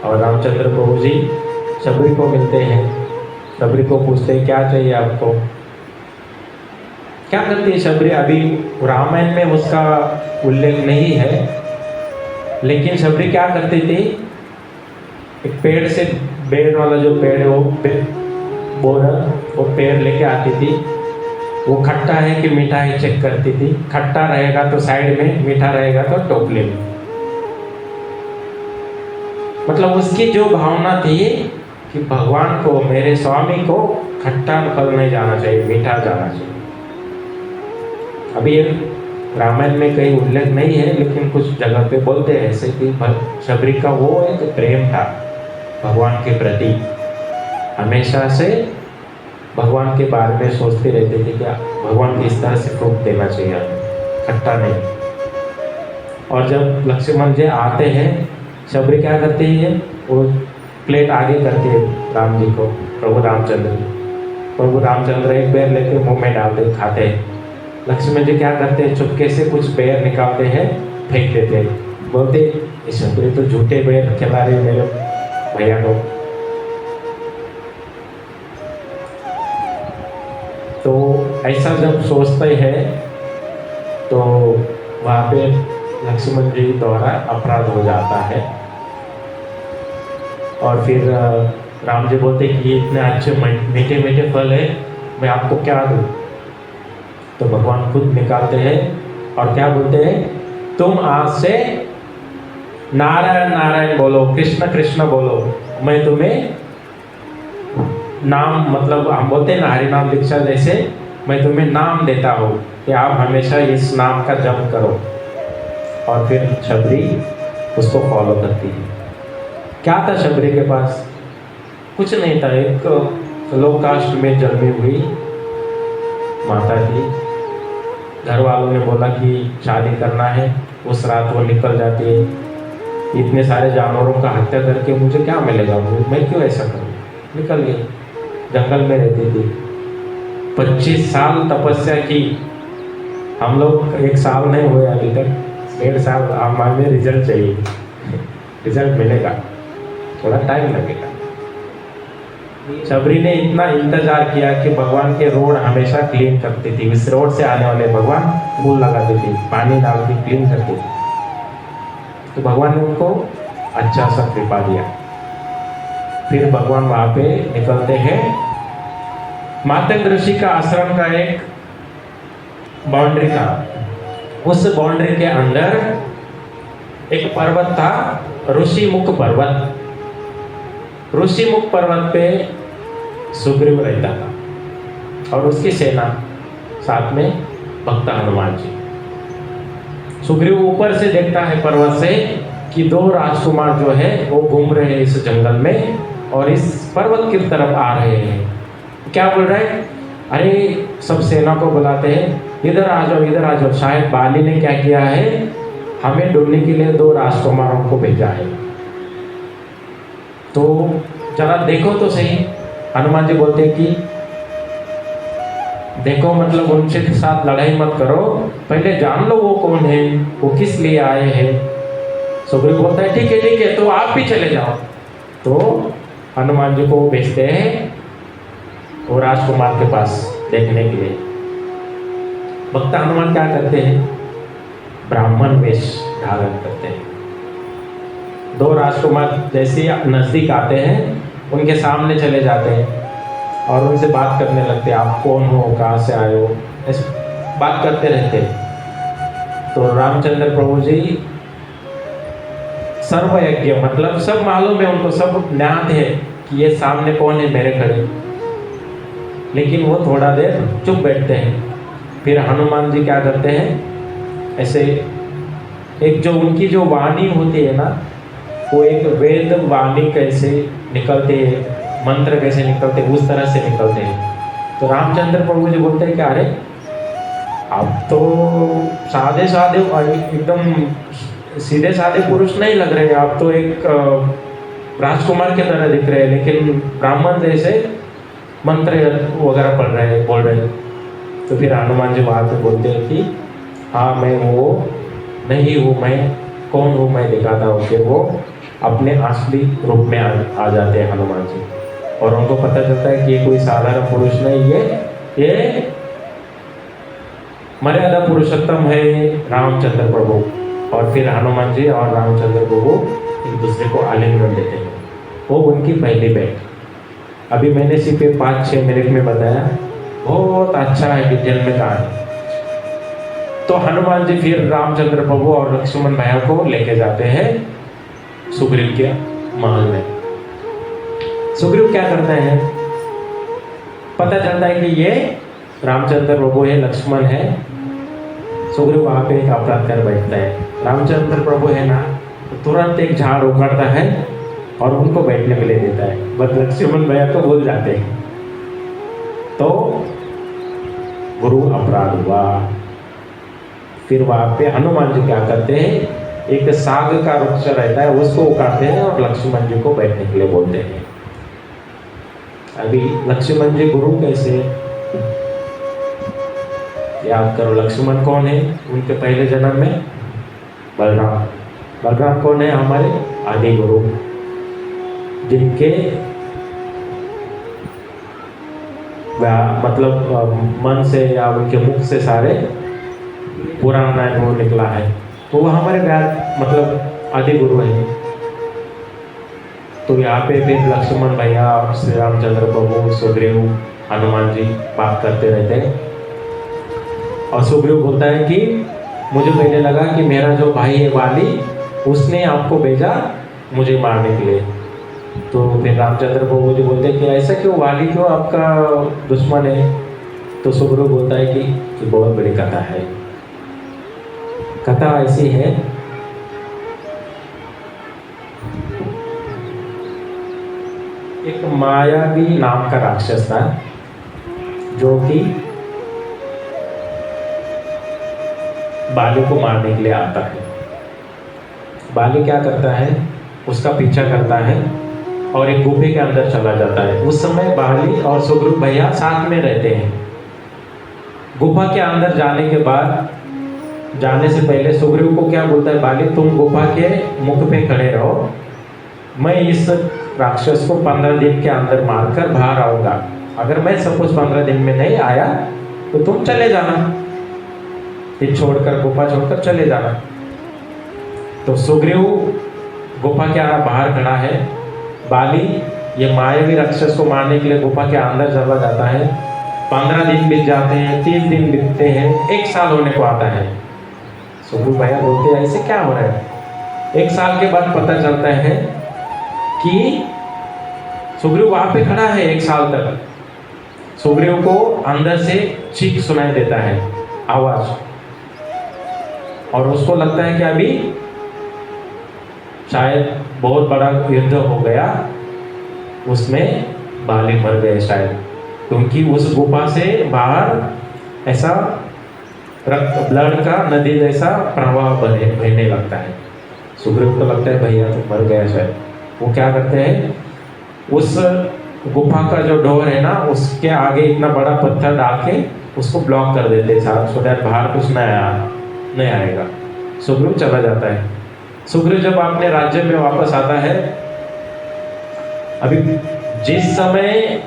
और रामचंद्र प्रभु जी शबरी को मिलते हैं। शबरी को पूछते हैं क्या चाहिए आपको। क्या करती है शबरी? अभी रामायण में उसका उल्लेख नहीं है, लेकिन शबरी क्या करती थी, एक पेड़ से, बेर वाला जो पेड़ है वो पेड़ लेके आती थी। वो खट्टा है कि मीठा है चेक करती थी। खट्टा रहेगा तो साइड में, मीठा रहेगा तो टोपले में। मतलब उसकी जो भावना थी कि भगवान को, मेरे स्वामी को खट्टा फल नहीं जाना चाहिए, मीठा जाना चाहिए। अभी रामायण में कहीं उल्लेख नहीं है, लेकिन कुछ जगह पे बोलते हैं ऐसे कि शबरी का वो एक प्रेम था भगवान के प्रति। हमेशा से भगवान के बारे में सोचते रहते थे कि भगवान को इस तरह से फ्रूट देना चाहिए, खट्टा नहीं। और जब लक्ष्मण जी आते हैं, शबरी क्या करती है, वो प्लेट आगे करती है राम जी को, प्रभु रामचंद्र। प्रभु रामचंद्र एक बेर लेके मुंह में डालते, खाते हैं। लक्ष्मण जी क्या करते हैं, चुपके से कुछ बेर निकालते हैं, फेंक देते हैं। बोलते ये शबरी तो झूठे बेर खिला रहे मेरे भैया को। तो ऐसा जब सोचते हैं तो वहाँ पे लक्ष्मण जी द्वारा अपराध हो जाता है। और फिर राम जी बोलते कि ये इतने अच्छे मीठे मीठे फल है, मैं आपको क्या दूँ। तो भगवान खुद निकालते हैं और क्या बोलते हैं, तुम आज से नारायण नारायण बोलो, कृष्ण कृष्ण बोलो, मैं तुम्हें नाम, मतलब हम बोलते हैं ना हरि नाम दीक्षा, जैसे मैं तुम्हें नाम देता हूँ कि आप हमेशा इस नाम का जप करो। और फिर शबरी उसको फॉलो करती है। क्या था शबरी के पास? कुछ नहीं था, एक लो कास्ट में जन्मी हुई माता थी, घर वालों ने बोला कि शादी करना है, उस रात वो निकल जाती है। इतने सारे जानवरों का हत्या करके मुझे क्या मिलेगा, मैं क्यों ऐसा करूँ। निकल गई, जंगल में रहती थी। 25 साल तपस्या की। हम लोग 1 साल नहीं हुए अभी तक, 1.5 साल। हमें रिजल्ट चाहिए, रिजल्ट मिलेगा, थोड़ा टाइम लगेगा। शबरी ने इतना इंतजार किया कि भगवान के रोड हमेशा क्लीन करती थी। इस रोड से आने वाले भगवान फूल लगाती थी, पानी डालती, क्लीन करती थी। तो भगवान ने उनको अच्छा सा कृपा दिया। फिर भगवान वहां पे निकलते हैं। मातंग ऋषि का आश्रम का एक बाउंड्री था। उस बाउंड्री के अंदर एक पर्वत था, ऋषिमुख पर्वत। ऋषिमुख पर्वत पे सुग्रीव रहता था और उसकी सेना, साथ में भक्त हनुमान जी। सुग्रीव ऊपर से देखता है पर्वत से कि 2 राजकुमार जो है वो घूम रहे हैं इस जंगल में और इस पर्वत की तरफ आ रहे हैं। क्या बोल रहे हैं? अरे, सब सेना को बुलाते हैं, इधर आ जाओ, इधर आ जाओ। शायद बाली ने क्या किया है, हमें ढूंढने के लिए 2 राजकुमारों को भेजा है, तो जरा देखो तो सही। हनुमान जी बोलते हैं कि देखो मतलब उनके साथ लड़ाई मत करो, पहले जान लो वो कौन है, वो किस लिए आए हैं। सुग्रीव बोलता है ठीक है, तो आप भी चले जाओ। तो हनुमान जी को भेजते हैं वो राजकुमार के पास देखने के लिए। भक्त हनुमान क्या करते हैं, ब्राह्मण वेश धारण करते हैं। 2 राजकुमार जैसे नजदीक आते हैं, उनके सामने चले जाते हैं और उनसे बात करने लगते हैं। आप कौन हो, कहाँ से आए हो, ऐसे बात करते रहते हैं। तो रामचंद्र प्रभु जी सर्वयज्ञ, मतलब सब मालूम है उनको, सब ज्ञात है कि ये सामने कौन है मेरे खड़े, लेकिन वो थोड़ा देर चुप बैठते हैं। फिर हनुमान जी क्या करते हैं, ऐसे एक जो उनकी जो वाणी होती है ना, वो एक वेद वाणी कैसे निकलते हैं, मंत्र कैसे निकलते हैं, उस तरह से निकलते हैं। तो रामचंद्र प्रभु जी बोलते हैं कि अरे आप तो सादे सादे एकदम सीधे साधे पुरुष नहीं लग रहे, आप तो एक राजकुमार की तरह दिख रहे हैं, लेकिन ब्राह्मण जैसे मंत्र वगैरह पढ़ रहे हैं, बोल रहे हैं। तो फिर हनुमान जी वहाँ पे बोलते हैं कि हाँ, मैं वो नहीं हूँ, मैं कौन हूँ, मैं दिखाता हूँ। कि वो अपने असली रूप में आ जाते हैं हनुमान जी, और उनको पता चलता है कि ये कोई साधारण पुरुष नहीं है, ये मर्यादा पुरुषोत्तम है रामचंद्र प्रभु। और फिर हनुमान जी और रामचंद्र प्रभु एक दूसरे को आलिंगन देते हैं। वो उनकी पहली भेंट। अभी मैंने सिर्फ 5-6 मिनट में बताया, बहुत अच्छा है डिटेल में कहानी। तो हनुमान जी फिर रामचंद्र प्रभु और लक्ष्मण भैया को लेके जाते हैं सुग्रीव के महल में। सुग्रीव क्या करते हैं, पता चलता है कि ये रामचंद्र प्रभु है, लक्ष्मण है। सुग्रीव वहां पे एक अपराध कर बैठता है। रामचंद्र प्रभु है ना, तो तुरंत एक झाड़ उखाड़ता है और उनको बैठने के लिए देता है, बस लक्ष्मण भैया तो भूल जाते हैं। तो गुरु अपराध हुआ। फिर वहां पे हनुमान जी क्या करते हैं, एक साग का वृक्ष रहता है उसको उखाड़ते हैं और लक्ष्मण जी को बैठने के लिए बोलते हैं। अभी लक्ष्मण जी गुरु कैसे, याद करो, लक्ष्मण कौन है उनके पहले जन्म में, बलराम। बलराम कौन है, हमारे आदि गुरु, जिनके मतलब मन से या उनके मुख से सारे पुराना वो निकला है, तो वो हमारे मतलब आदि गुरु है। तो यहाँ पे फिर लक्ष्मण भैया, श्री रामचंद्र प्रभु, सुग्रीव, हनुमान जी बात करते रहते हैं। और सुग्रीव बोलता है कि मुझे पहले लगा कि मेरा जो भाई है वाली, उसने आपको भेजा मुझे मारने के लिए। तो फिर रामचंद्र प्रभु जी बोलते हैं कि ऐसा क्यों, वाली क्यों आपका दुश्मन है। तो सुग्रीव बोलता है कि बहुत बड़ी कथा है। कथा ऐसी है, एक मायावी नाम का राक्षस था, जो कि बाली को मारने के लिए आता है। बाली क्या करता है, उसका पीछा करता है और एक गुफे के अंदर चला जाता है। उस समय बाली और सुग्रीव भैया साथ में रहते हैं। गुफा के अंदर जाने के बाद, जाने से पहले सुग्रीव को क्या बोलता है बाली, तुम गुफा के मुख पे खड़े रहो, मैं इस राक्षस को 15 दिन के अंदर मारकर बाहर आऊंगा। अगर मैं सपोज 15 दिन में नहीं आया तो तुम चले जाना, ये छोड़कर, गुफा छोड़कर चले जाना। तो सुग्रीव गुफा के बाहर खड़ा है, बाली ये मायावी राक्षस को मारने के लिए गुफा के अंदर चला जाता है। 15 दिन बीत जाते हैं, 30 दिन बीतते हैं, 1 साल होने को आता है। सुग्रीव भैया बोलते हैं ऐसे क्या हो रहा है। 1 साल के बाद पता चलता है कि सुग्रीव वहां पे खड़ा है 1 साल तक। सुग्रीव को अंदर से चीख सुनाई देता है, आवाज, और उसको लगता है कि अभी शायद बहुत बड़ा युद्ध हो गया, उसमें बाली मर गए शायद, क्योंकि उस गुफा से बाहर ऐसा रक्त, ब्लड का नदी जैसा प्रवाह बहने लगता है। सुग्रीव को लगता है भैया तो मर गया शायद। वो क्या करते हैं, उस गुफा का जो डोर है ना, उसके आगे इतना बड़ा पत्थर डाल के उसको ब्लॉक कर देते हैं, सो दैट बाहर कुछ नहीं आएगा। सुग्रीव चला जाता है। सुग्रीव जब अपने राज्य में वापस आता है, अभी जिस समय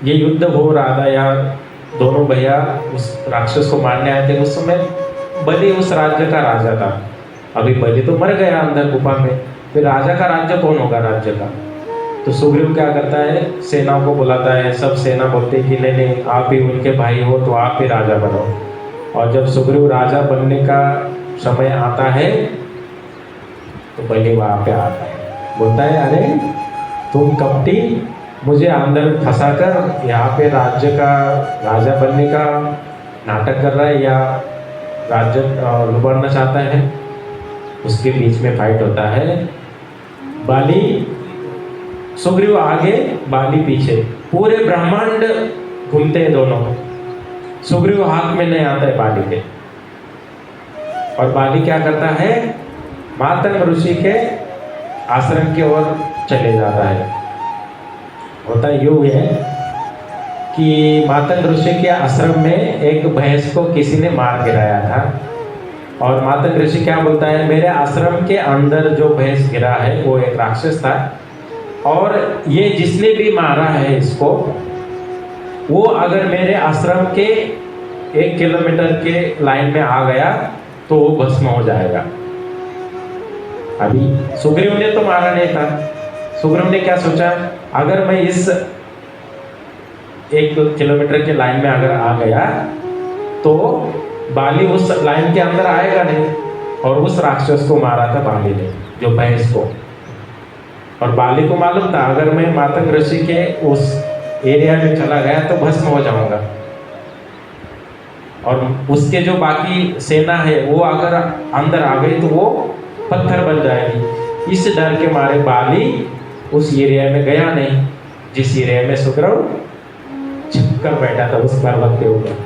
ये युद्ध हो रहा था या दोनों भैया उस राक्षस को मारने आए थे, उस समय बलि उस राज्य का राजा था। अभी बलि तो मर गया अंदर गुफा में, फिर राजा का राज्य कौन होगा राज्य का। तो सुग्रीव क्या करता है, सेना को बुलाता है। सब सेना बोलते हैं कि नहीं नहीं, आप ही उनके भाई हो तो आप ही राजा बनो। और जब सुग्रीव राजा बनने का समय आता है तो बलि वहाँ पे आता है, बोलता है अरे तुम कपटी, मुझे अंदर फंसाकर यहाँ पे राज्य का राजा बनने का नाटक कर रहा है या राज्य लुभाना चाहता है। उसके बीच में फाइट होता है। बाली, सुग्रीव आगे, बाली पीछे, पूरे ब्रह्मांड घूमते हैं दोनों। सुग्रीव हाथ में नहीं आता है बाली के, और बाली क्या करता है, मातंग ऋषि के आश्रम की ओर चले जाता है। होता यूँ है कि मातंग ऋषि के आश्रम में एक भैंस को किसी ने मार गिराया था, और मातंग ऋषि क्या बोलता है, मेरे आश्रम के अंदर जो भैंस गिरा है वो एक राक्षस था, और ये जिसने भी मारा है इसको, वो अगर मेरे आश्रम के 1 किलोमीटर के लाइन में आ गया तो वो भस्म हो जाएगा। अभी सुग्रीव ने तो मारा नहीं था। सुग्रीव ने क्या सोचा, अगर मैं इस 1 किलोमीटर के लाइन में अगर आ गया तो बाली उस लाइन के अंदर आएगा नहीं, और उस राक्षस को मारा था बाली ने, जो भैंस को। और बाली को मालूम था अगर मैं मातंग ऋषि के उस एरिया में चला गया तो भस्म हो जाऊंगा, और उसके जो बाकी सेना है वो अगर अंदर आ गई तो वो पत्थर बन जाएगी। इस डर के मारे बाली उस एरिया में गया नहीं, जिस एरिया में सुग्रीव छिपकर बैठा था उस पर्वत के ऊपर।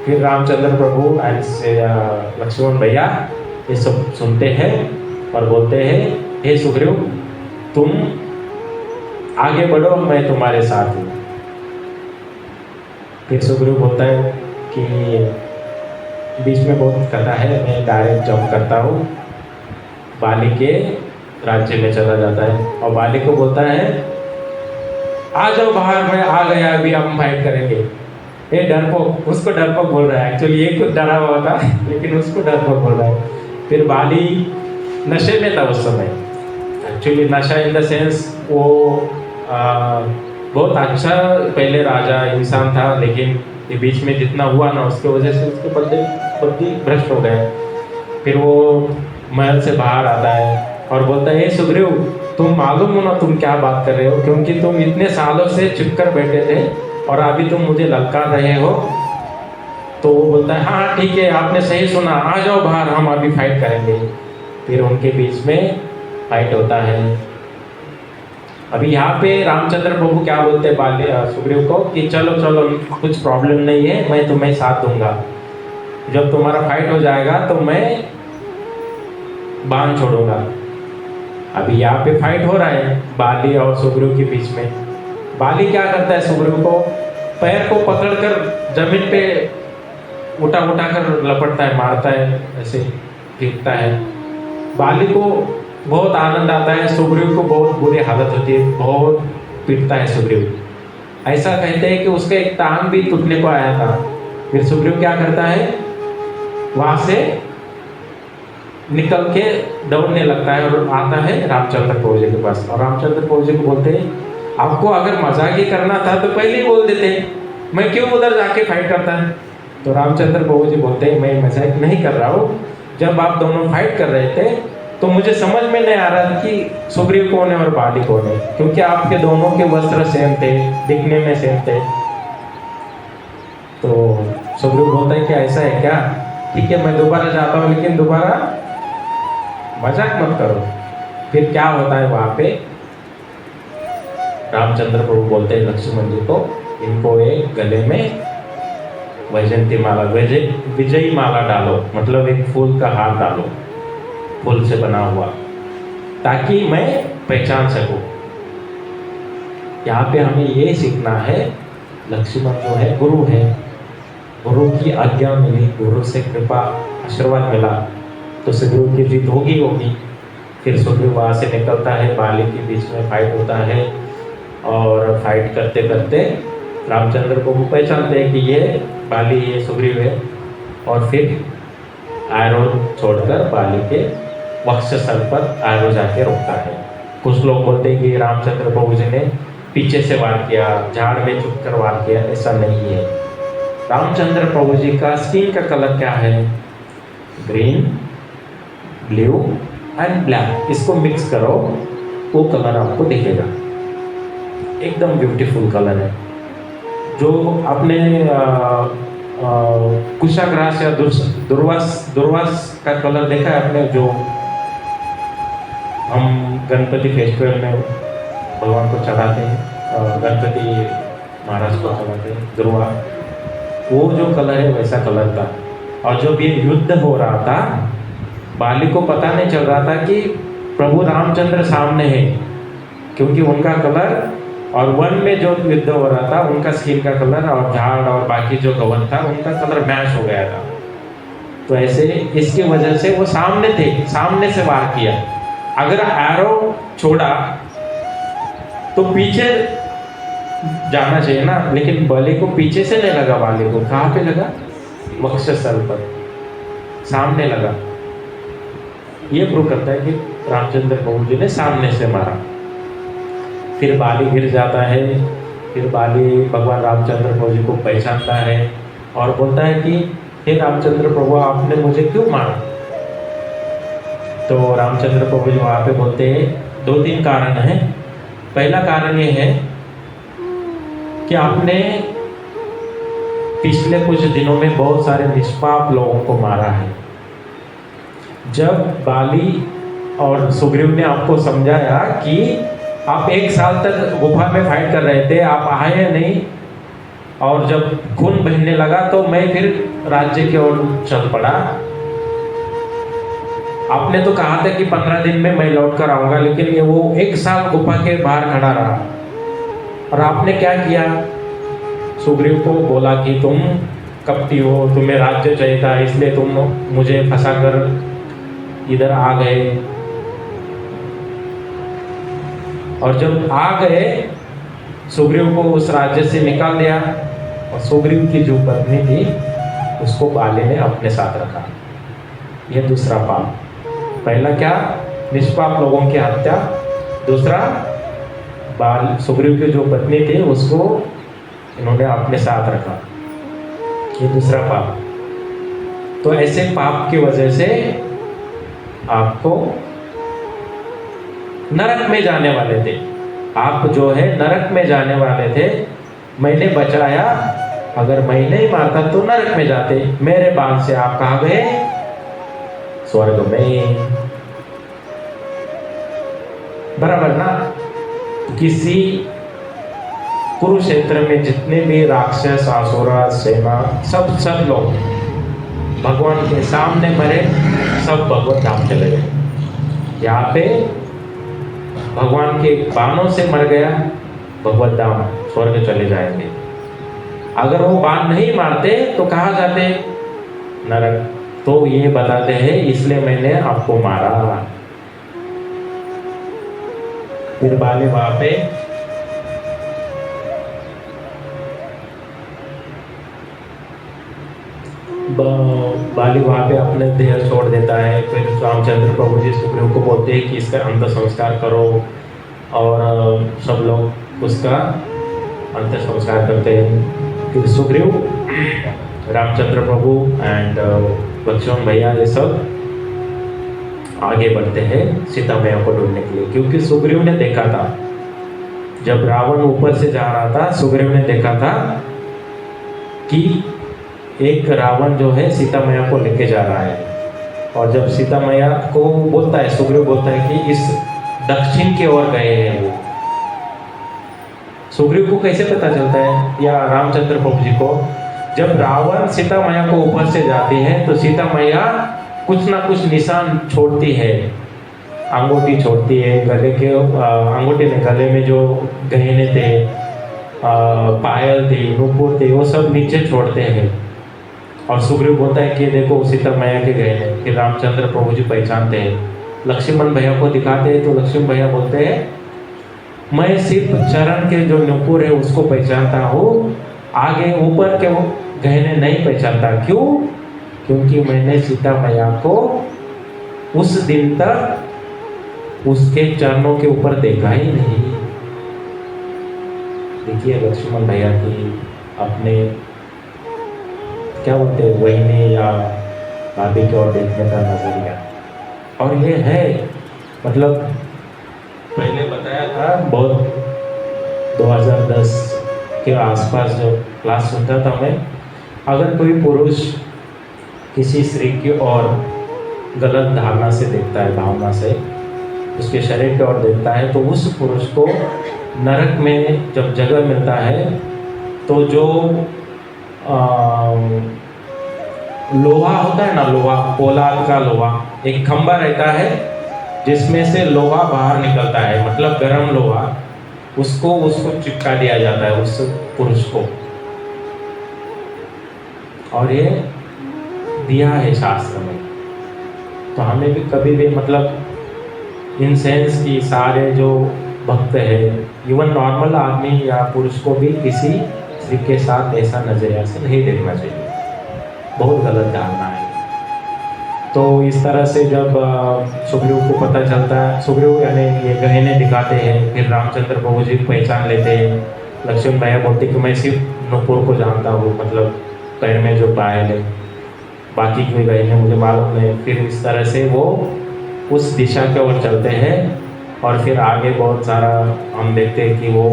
फिर रामचंद्र प्रभु एंड लक्ष्मण भैया ये सब सुनते हैं और बोलते हैं, हे सुग्रीव तुम आगे बढ़ो, मैं तुम्हारे साथ हूँ। फिर सुग्रीव बोलता है कि बीच में बहुत कथा है, मैं डायरेक्ट जंप करता हूँ, बाली के राज्य में चला जाता है, और बाली को बोलता है आ जाओ बाहर, मैं आ गया, अभी हम फाइट करेंगे। ये डरपोक, उसको डरपोक बोल रहा है, एक्चुअली ये कुछ डरा हुआ था लेकिन उसको डरपोक बोल रहा है। फिर बाली नशे में था उस समय, एक्चुअली नशा इन द सेंस वो बहुत अच्छा पहले राजा इंसान था, लेकिन ये बीच में जितना हुआ ना उसके वजह से उसके बुद्धि भ्रष्ट हो गए। फिर वो महल से बाहर आता है और बोलता है, हे सुग्रीव तुम मालूम हो ना तुम क्या बात कर रहे हो, क्योंकि तुम इतने सालों से चुपकर बैठे थे और अभी तुम मुझे ललकार रहे हो। तो वो बोलता है हाँ ठीक है, आपने सही सुना, आ जाओ बाहर, हम अभी फाइट करेंगे। फिर उनके बीच में फाइट होता है। अभी यहाँ पे रामचंद्र प्रभु क्या बोलते हैं सुग्रीव को कि चलो चलो कुछ प्रॉब्लम नहीं है, मैं तुम्हें साथ दूंगा। जब तुम्हारा फाइट हो जाएगा तो मैं बाण छोड़ूंगा। अभी यहाँ पे फाइट हो रहा है बाली और सुग्रीव के बीच में। बाली क्या करता है, सुग्रीव को पैर को पकड़कर जमीन पे उठा उठा कर लपटता है, मारता है, ऐसे पीटता है। बाली को बहुत आनंद आता है, सुग्रीव को बहुत बुरी हालत होती है, बहुत पीटता है सुग्रीव। ऐसा कहते हैं कि उसका एक टांग भी टूटने को आया था। फिर सुग्रीव क्या करता है, वहां से निकल के दौड़ने लगता है और आता है रामचंद्र प्रभु जी के पास। और रामचंद्र प्रभु जी को बोलते हैं, आपको अगर मजाक ही करना था तो पहले ही बोल देते, मैं क्यों उधर जाके फाइट करता है। तो रामचंद्र प्रभु जी बोलते हैं, मैं मजाक नहीं कर रहा हूँ, जब आप दोनों फाइट कर रहे थे तो मुझे समझ में नहीं आ रहा कि सुग्रीव कौन है और बाली कौन है, क्योंकि आपके दोनों के वस्त्र सेम थे, दिखने में सेम थे। तो सुग्रीव बोलता है कि ऐसा है क्या, ठीक है मैं दोबारा जाता हूँ, लेकिन दोबारा मजाक मत करो। फिर क्या होता है वहां पे, रामचंद्र प्रभु बोलते हैं लक्ष्मण जी को, इनको एक गले में वैजयंती माला, विजयी माला डालो, मतलब एक फूल का हार डालो, फूल से बना हुआ, ताकि मैं पहचान सकूं। यहाँ पे हमें ये सीखना है, लक्ष्मण जो है गुरु है, गुरु की आज्ञा मिली, गुरु से कृपा आशीर्वाद मिला तो सुग्रीव की जीत होगी होगी। फिर सुग्रीव वहाँ से निकलता है, बाली के बीच में फाइट होता है और फाइट करते करते रामचंद्र को पहचानते हैं कि ये बाली, ये सुग्रीव है। और फिर एरो छोड़कर बाली के वक्षस्थल पर एरो जाके रोकता है। कुछ लोग बोलते हैं कि रामचंद्र प्रभु जी ने पीछे से वार किया, झाड़ में छुप कर वार किया, ऐसा नहीं है। रामचंद्र प्रभु जी का स्किन का कलर क्या है, ग्रीन, ब्लू एंड ब्लैक, इसको मिक्स करो वो कलर आपको दिखेगा, एकदम ब्यूटीफुल कलर है। जो आपने कुशाग्रास या दुर्वास का कलर देखा है आपने, जो हम गणपति फेस्टिवल में भगवान को चढ़ाते हैं, गणपति महाराज को चढ़ाते हैं, दुर्वा, वो जो कलर है वैसा कलर था। और जब ये युद्ध हो रहा था, बाली को पता नहीं चल रहा था कि प्रभु रामचंद्र सामने है, क्योंकि उनका कलर और वन में जो युद्ध हो रहा था उनका स्किन का कलर और झाड़ और बाकी जो गवन था उनका कलर मैच हो गया था। तो ऐसे इसकी वजह से वो सामने थे, सामने से वार किया। अगर एरो छोड़ा तो पीछे जाना चाहिए ना, लेकिन बाली को पीछे से नहीं लगा, बाली को कहाँ पे लगा, वक्षस्थल पर, सामने लगा। ये प्रूव करता है कि रामचंद्र प्रभु जी ने सामने से मारा। फिर बाली गिर जाता है, फिर बाली भगवान रामचंद्र प्रभु जी को पहचानता है और बोलता है कि हे रामचंद्र प्रभु, आपने मुझे क्यों मारा। तो रामचंद्र प्रभु जी वहाँ पे बोलते हैं 2-3 कारण हैं। पहला कारण ये है कि आपने पिछले कुछ दिनों में बहुत सारे निष्पाप लोगों को मारा है। जब बाली और सुग्रीव ने आपको समझाया कि आप 1 साल तक गुफा में फाइट कर रहे थे, आप आए नहीं, और जब खून बहने लगा तो मैं फिर राज्य की ओर चल पड़ा। आपने तो कहा था कि 15 दिन में मैं लौट कर आऊंगा, लेकिन ये वो 1 साल गुफा के बाहर खड़ा रहा। और आपने क्या किया, सुग्रीव को बोला कि तुम कपटी हो, तुम्हें राज्य चाहिए था, इसलिए तुम मुझे फंसा कर इधर आ गए। और जब आ गए, सुग्रीव को उस राज्य से निकाल दिया और सुग्रीव की जो पत्नी थी उसको बाली ने अपने साथ रखा। यह दूसरा पाप। पहला क्या, निष्पाप लोगों की हत्या। दूसरा, सुग्रीव की जो पत्नी थी उसको इन्होंने अपने साथ रखा। ये दूसरा पाप। तो ऐसे पाप की वजह से आपको नरक में जाने वाले थे। आप जो है नरक में जाने वाले थे, मैंने बचाया। अगर मैं नहीं मारता तो नरक में जाते। मेरे बाण से आप कहाँ गए, स्वर्ग में। बराबर ना। किसी कुरुक्षेत्र में जितने भी राक्षस, असुर, सेना, सब लोग भगवान के सामने मरे, सब भगवत धाम चले गए। यहाँ पे भगवान के बाणों से मर गया, भगवत धाम स्वर्ग चले जाएंगे। अगर वो बाण नहीं मारते तो कहाँ जाते? नरक। तो ये बताते हैं इसलिए मैंने आपको मारा। फिर बाली वहां पे बाली वहां पे अपने देह छोड़ देता है। फिर रामचंद्र प्रभु जी सुग्रीव को बोलते हैं कि इसका अंत संस्कार करो, और सब लोग उसका अंत संस्कार करते हैं। फिर सुग्रीव, रामचंद्र प्रभु एंड लक्ष्मण भैया ये सब आगे बढ़ते हैं सीता मैया को ढूंढने के लिए, क्योंकि सुग्रीव ने देखा था जब रावण ऊपर से जा रहा था, सुग्रीव ने देखा था कि एक रावण जो है सीता मैया को लेके जा रहा है। और जब सीता मैया को बोलता है, सुग्रीव बोलता है कि इस दक्षिण की ओर गए हैं वो। सुग्रीव को कैसे पता चलता है, या रामचंद्र प्रभु जी को? जब रावण सीता मैया को ऊपर से जाती है तो सीता मैया कुछ ना कुछ निशान छोड़ती है, अंगूठी छोड़ती है, गले के अंगूठी ने गले में जो गहने थे, पायल थी, नुपुर थे, वो सब नीचे छोड़ते हैं। और सुग्रीव बोलता है कि देखो सीता मैया के गहने। फिर रामचंद्र प्रभु जी पहचानते हैं, लक्ष्मण भैया को दिखाते हैं, तो लक्ष्मण भैया बोलते हैं मैं सिर्फ चरण के जो नुपुर है उसको पहचानता हूँ, आगे ऊपर के वो गहने नहीं पहचानता। क्यों? क्योंकि मैंने सीता मैया को उस दिन तक उसके चरणों के ऊपर देखा ही नहीं। देखिए लक्ष्मण भैया की अपने क्या बोलते हैं, वहीने या भाभी की ओर देखने का नजरिया। और ये है, मतलब पहले बताया था बहुत 2010 के आसपास जो क्लास सुनता था मैं, अगर कोई पुरुष किसी स्त्री की ओर गलत धारणा से देखता है, भावना से उसके शरीर की ओर देखता है, तो उस पुरुष को नरक में जब जगह मिलता है तो जो लोहा होता है ना, लोहा, पोलाद का लोहा, एक खंबा रहता है जिसमें से लोहा बाहर निकलता है, मतलब गर्म लोहा, उसको चिपका दिया जाता है उस पुरुष को। और ये दिया है शास्त्र में। तो हमें भी कभी भी, मतलब इन सेंस की सारे जो भक्त है, इवन नॉर्मल आदमी या पुरुष को भी किसी स्त्री के साथ ऐसा नजरिया से नहीं देखना चाहिए, बहुत गलत धारणा है। तो इस तरह से जब सुग्रीव को पता चलता है, सुग्रीव यानी ये गहने दिखाते हैं, फिर रामचंद्र प्रभु जी पहचान लेते हैं। लक्ष्मण भैया बोलते कि मैं सिर्फ नुपुर को जानता हूँ, मतलब पैर में जो पायल है, बाकी कोई गहने मुझे मालूम नहीं। फिर इस तरह से वो उस दिशा के ओर चलते हैं, और फिर आगे बहुत सारा हम देखते हैं कि वो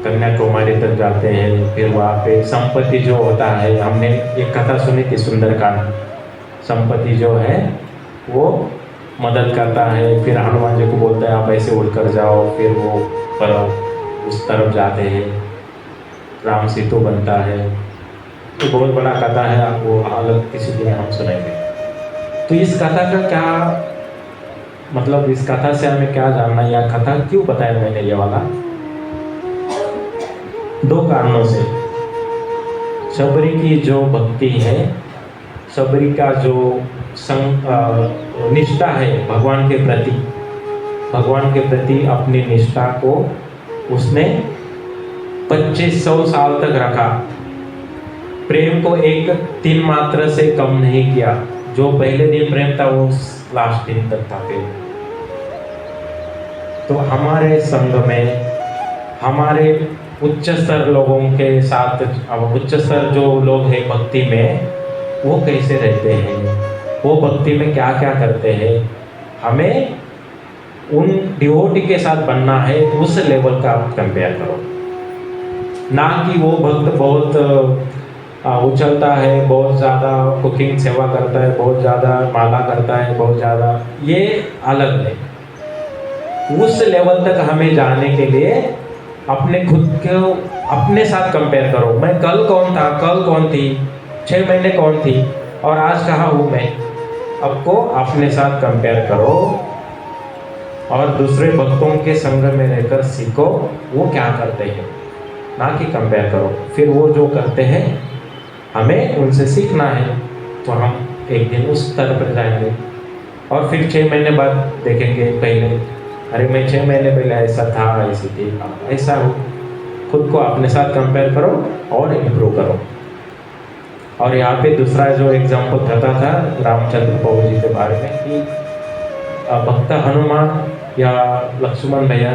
कन्याकुमारी तक जाते हैं। फिर वहाँ पे संपत्ति जो होता है, हमने एक कथा सुनी थी सुंदरकांड, संपत्ति जो है वो मदद करता है। फिर हनुमान जी को बोलता है आप ऐसे उड़ कर जाओ, फिर वो पर उस तरफ जाते हैं, राम सेतु बनता है। तो बहुत बड़ा कथा है, आपको अलग किसी दिन हम सुनाएंगे। तो इस कथा का क्या मतलब, इस कथा से हमें क्या जानना, या कथा क्यों बताया मैंने ये वाला? दो कारणों से। शबरी की जो भक्ति है, शबरी का जो निष्ठा है भगवान के प्रति अपनी निष्ठा को उसने 2500 साल तक रखा। प्रेम को एक 3 मात्रा से कम नहीं किया। जो पहले दिन प्रेम था वो लास्ट दिन तक था प्रेम। तो हमारे संघ में, हमारे उच्च स्तर लोगों के साथ, अब उच्च स्तर जो लोग हैं भक्ति में, वो कैसे रहते हैं, वो भक्ति में क्या क्या करते हैं, हमें उन डिवोटी के साथ बनना है। उस लेवल का आप कंपेयर करो, ना कि वो भक्त बहुत उछलता है, बहुत ज़्यादा कुकिंग सेवा करता है, बहुत ज़्यादा माला करता है, बहुत ज़्यादा, ये अलग है। उस लेवल तक हमें जाने के लिए अपने खुद को अपने साथ कंपेयर करो। मैं कल कौन था, कल कौन थी, 6 महीने कौन थी और आज कहाँ हूँ मैं। आपको अपने साथ कंपेयर करो और दूसरे भक्तों के संग में रहकर सीखो वो क्या करते हैं, ना कि कंपेयर करो। फिर वो जो करते हैं हमें उनसे सीखना है, तो हम एक दिन उस स्तर पर जाएंगे। और फिर 6 महीने बाद देखेंगे पहले, अरे मैं 6 महीने पहले ऐसा था, ऐसी थी, ऐसा हो। खुद को अपने साथ कंपेयर करो और इम्प्रूव करो। और यहाँ पे दूसरा जो एग्जाम्पल देता था रामचंद्र प्रभु जी के बारे में कि भक्त हनुमान या लक्ष्मण भैया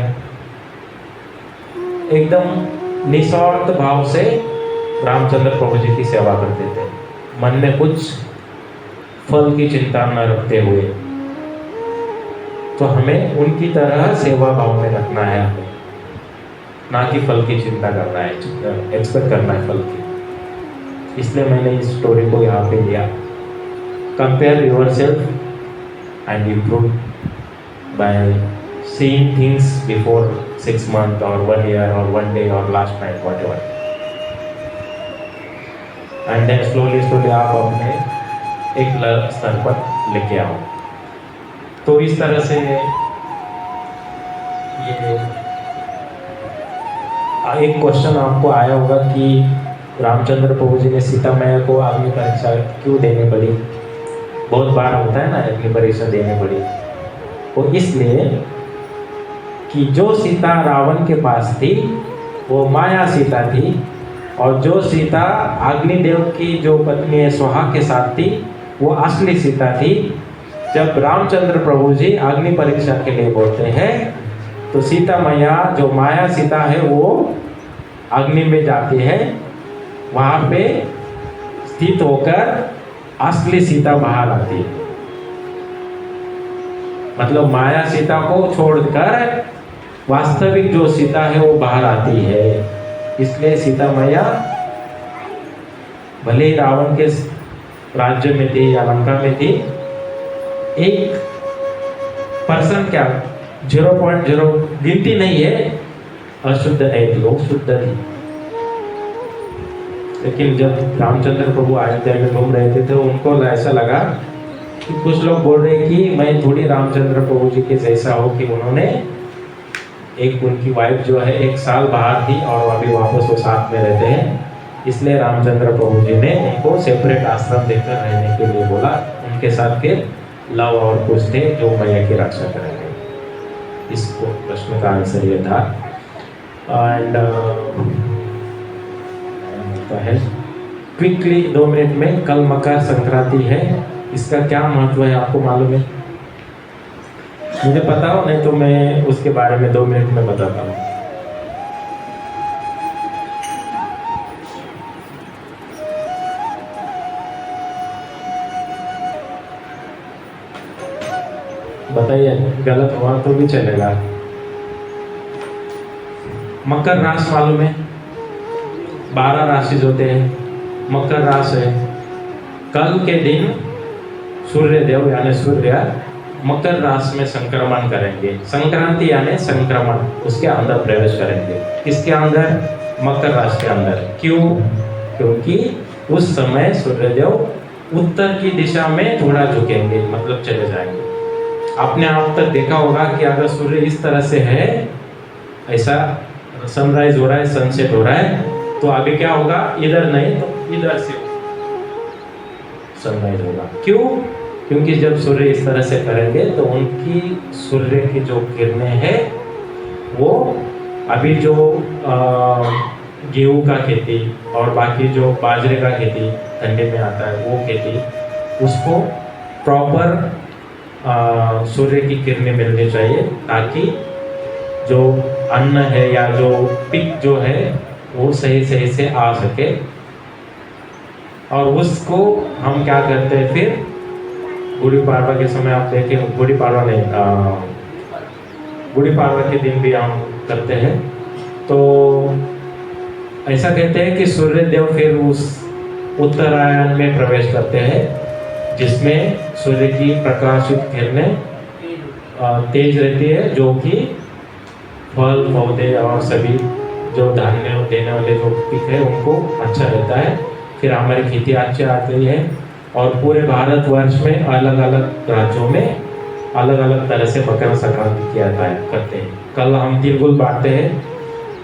एकदम निस्वार्थ भाव से रामचंद्र प्रभु जी की सेवा करते थे, मन में कुछ फल की चिंता न रखते हुए। तो हमें उनकी तरह सेवा भाव में रखना है, हमें ना कि फल की चिंता करना है, एक्सपेक्ट करना है फल की। इसलिए मैंने इस स्टोरी को यहाँ पे लिया। Compare your self and improve by seeing things before 6 months or 1 year or 1 day or last night, whatever. And then slowly आप अपने एक स्तर पर लेके आओ। तो इस तरह से ये एक क्वेश्चन आपको आया होगा कि रामचंद्र प्रभु जी ने सीता मैया को अग्नि परीक्षा क्यों देनी पड़ी। बहुत बार होता है ना अग्नि परीक्षा देनी पड़ी, वो इसलिए कि जो सीता रावण के पास थी वो माया सीता थी, और जो सीता अग्निदेव की जो पत्नी है सुहा के साथ थी वो असली सीता थी। जब रामचंद्र प्रभु जी अग्नि परीक्षा के लिए बोलते हैं तो सीता मैया जो माया सीता है वो अग्नि में जाती है, वहाँ पे स्थित होकर असली सीता बाहर आती है। मतलब माया सीता को छोड़कर वास्तविक जो सीता है वो बाहर आती है। इसलिए सीता मैया भले ही रावण के राज्य में थी या लंका में थी, एक पर्सन क्या 0.0 गिनती नहीं है, अशुद्ध नहीं थी, वो शुद्ध थी। लेकिन जब रामचंद्र प्रभु अयोध्या में घूम रहे थे तो उनको ऐसा लगा कि कुछ लोग बोल रहे कि मैं थोड़ी रामचंद्र प्रभु जी के जैसा हो कि उन्होंने एक उनकी वाइफ जो है 1 साल बाहर थी और अभी वापस वो साथ में रहते हैं। इसलिए रामचंद्र प्रभु जी ने उनको सेपरेट आश्रम देकर रहने के लिए बोला। उनके साथ फिर लव और कुछ थे जो मैया की रक्षा करेंगे। इसको प्रश्न का आंसर ये था। एंड है क्विकली 2 मिनट में, कल मकर संक्रांति है, इसका क्या महत्व है आपको मालूम है? मुझे पता हो, नहीं तो मैं उसके बारे में 2 मिनट में बताता हूँ। बताइए, गलत हुआ तो भी चलेगा। मकर राशि मालूम है? 12 राशि होते हैं, मकर राशि है। कल के दिन सूर्य देव यानी सूर्य मकर राशि में संक्रमण करेंगे। संक्रांति यानी संक्रमण, उसके अंदर प्रवेश करेंगे। किसके अंदर? मकर राशि के अंदर। क्यों? क्योंकि उस समय सूर्यदेव उत्तर की दिशा में थोड़ा झुकेंगे, मतलब चले जाएंगे। आपने अब तक देखा होगा कि अगर सूर्य इस तरह से है, ऐसा सनराइज हो रहा है, सनसेट हो रहा है, तो अभी क्या होगा? इधर नहीं तो इधर से सनराइज होगा। क्यों? क्योंकि जब सूर्य इस तरह से करेंगे तो उनकी सूर्य की जो किरणें हैं वो अभी जो गेहूं का खेती और बाकी जो बाजरे का खेती ठंडे में आता है वो खेती, उसको प्रॉपर सूर्य की किरणें मिलनी चाहिए ताकि जो अन्न है या जो पिक जो है वो सही से आ सके। और उसको हम क्या करते हैं फिर गुड़ी पाड़वा के समय, आप देखें गुड़ी पाड़वा नहीं, गुड़ी पाड़वा के दिन भी हम करते हैं। तो ऐसा कहते हैं कि सूर्य देव फिर उस उत्तरायण में प्रवेश करते हैं जिसमें सूर्य की प्रकाशित किरणें तेज रहती है, जो कि फल पौधे और सभी जो धान्य देने वाले जो पिक है उनको अच्छा रहता है। फिर हमारी खेती अच्छी आती है और पूरे भारतवर्ष में अलग अलग राज्यों में अलग अलग तरह से मकर संक्रांति किया करते हैं। कल हम तिलगुल बांटते हैं,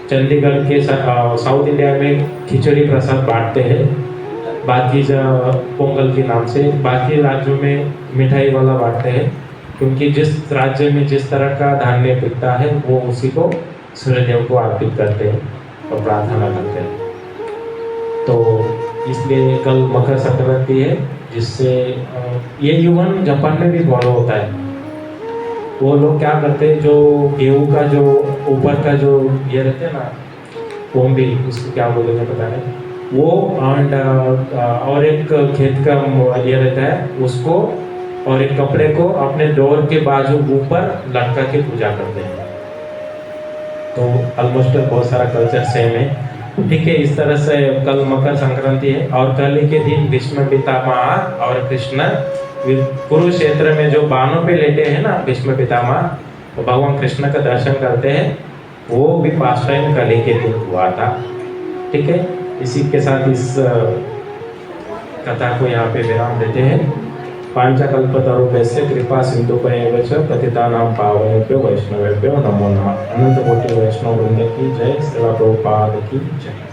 चंडीगढ़ के साउथ इंडिया में खिचड़ी प्रसाद बांटते हैं, बाकी पोंगल के नाम से। बाकी राज्यों में मिठाई वाला बांटते हैं, क्योंकि जिस राज्य में जिस तरह का धान्य बिकता है वो उसी को सूर्यदेव को अर्पित करते हैं और प्रार्थना करते हैं। तो इसलिए कल मकर संक्रांति है, जिससे ये इवन जापान में भी फॉलो होता है। वो लोग क्या करते हैं, जो गेहूँ का जो ऊपर का जो ये रहते हैं ना, कोम्बी, उसको क्या बोलेंगे पता नहीं, वो और एक खेत का ये रहता है, उसको और एक कपड़े को अपने डोर के बाजू ऊपर लटका के पूजा करते हैं। तो ऑलमोस्ट बहुत सारा कल्चर सेम है। ठीक है, इस तरह से कल मकर संक्रांति है। और कल के दिन भीष्म पितामह और कृष्ण कुरुक्षेत्र में जो बाणों पे लेटे हैं ना भीष्म पितामह, तो भगवान कृष्ण का दर्शन करते हैं। वो भी पास टाइम कल के दिन हुआ था। ठीक है, इसी के साथ इस कथा को यहाँ पे विराम देते हैं। पांचकल्पतरुभ्यश्च कृपा सिंधुभ्यैव च पतितानां पावनेभ्यो वैष्णवेभ्यो नमो नमः। अनंत कोटि वैष्णव वृंद की जय। श्रील प्रभुपाद की जय।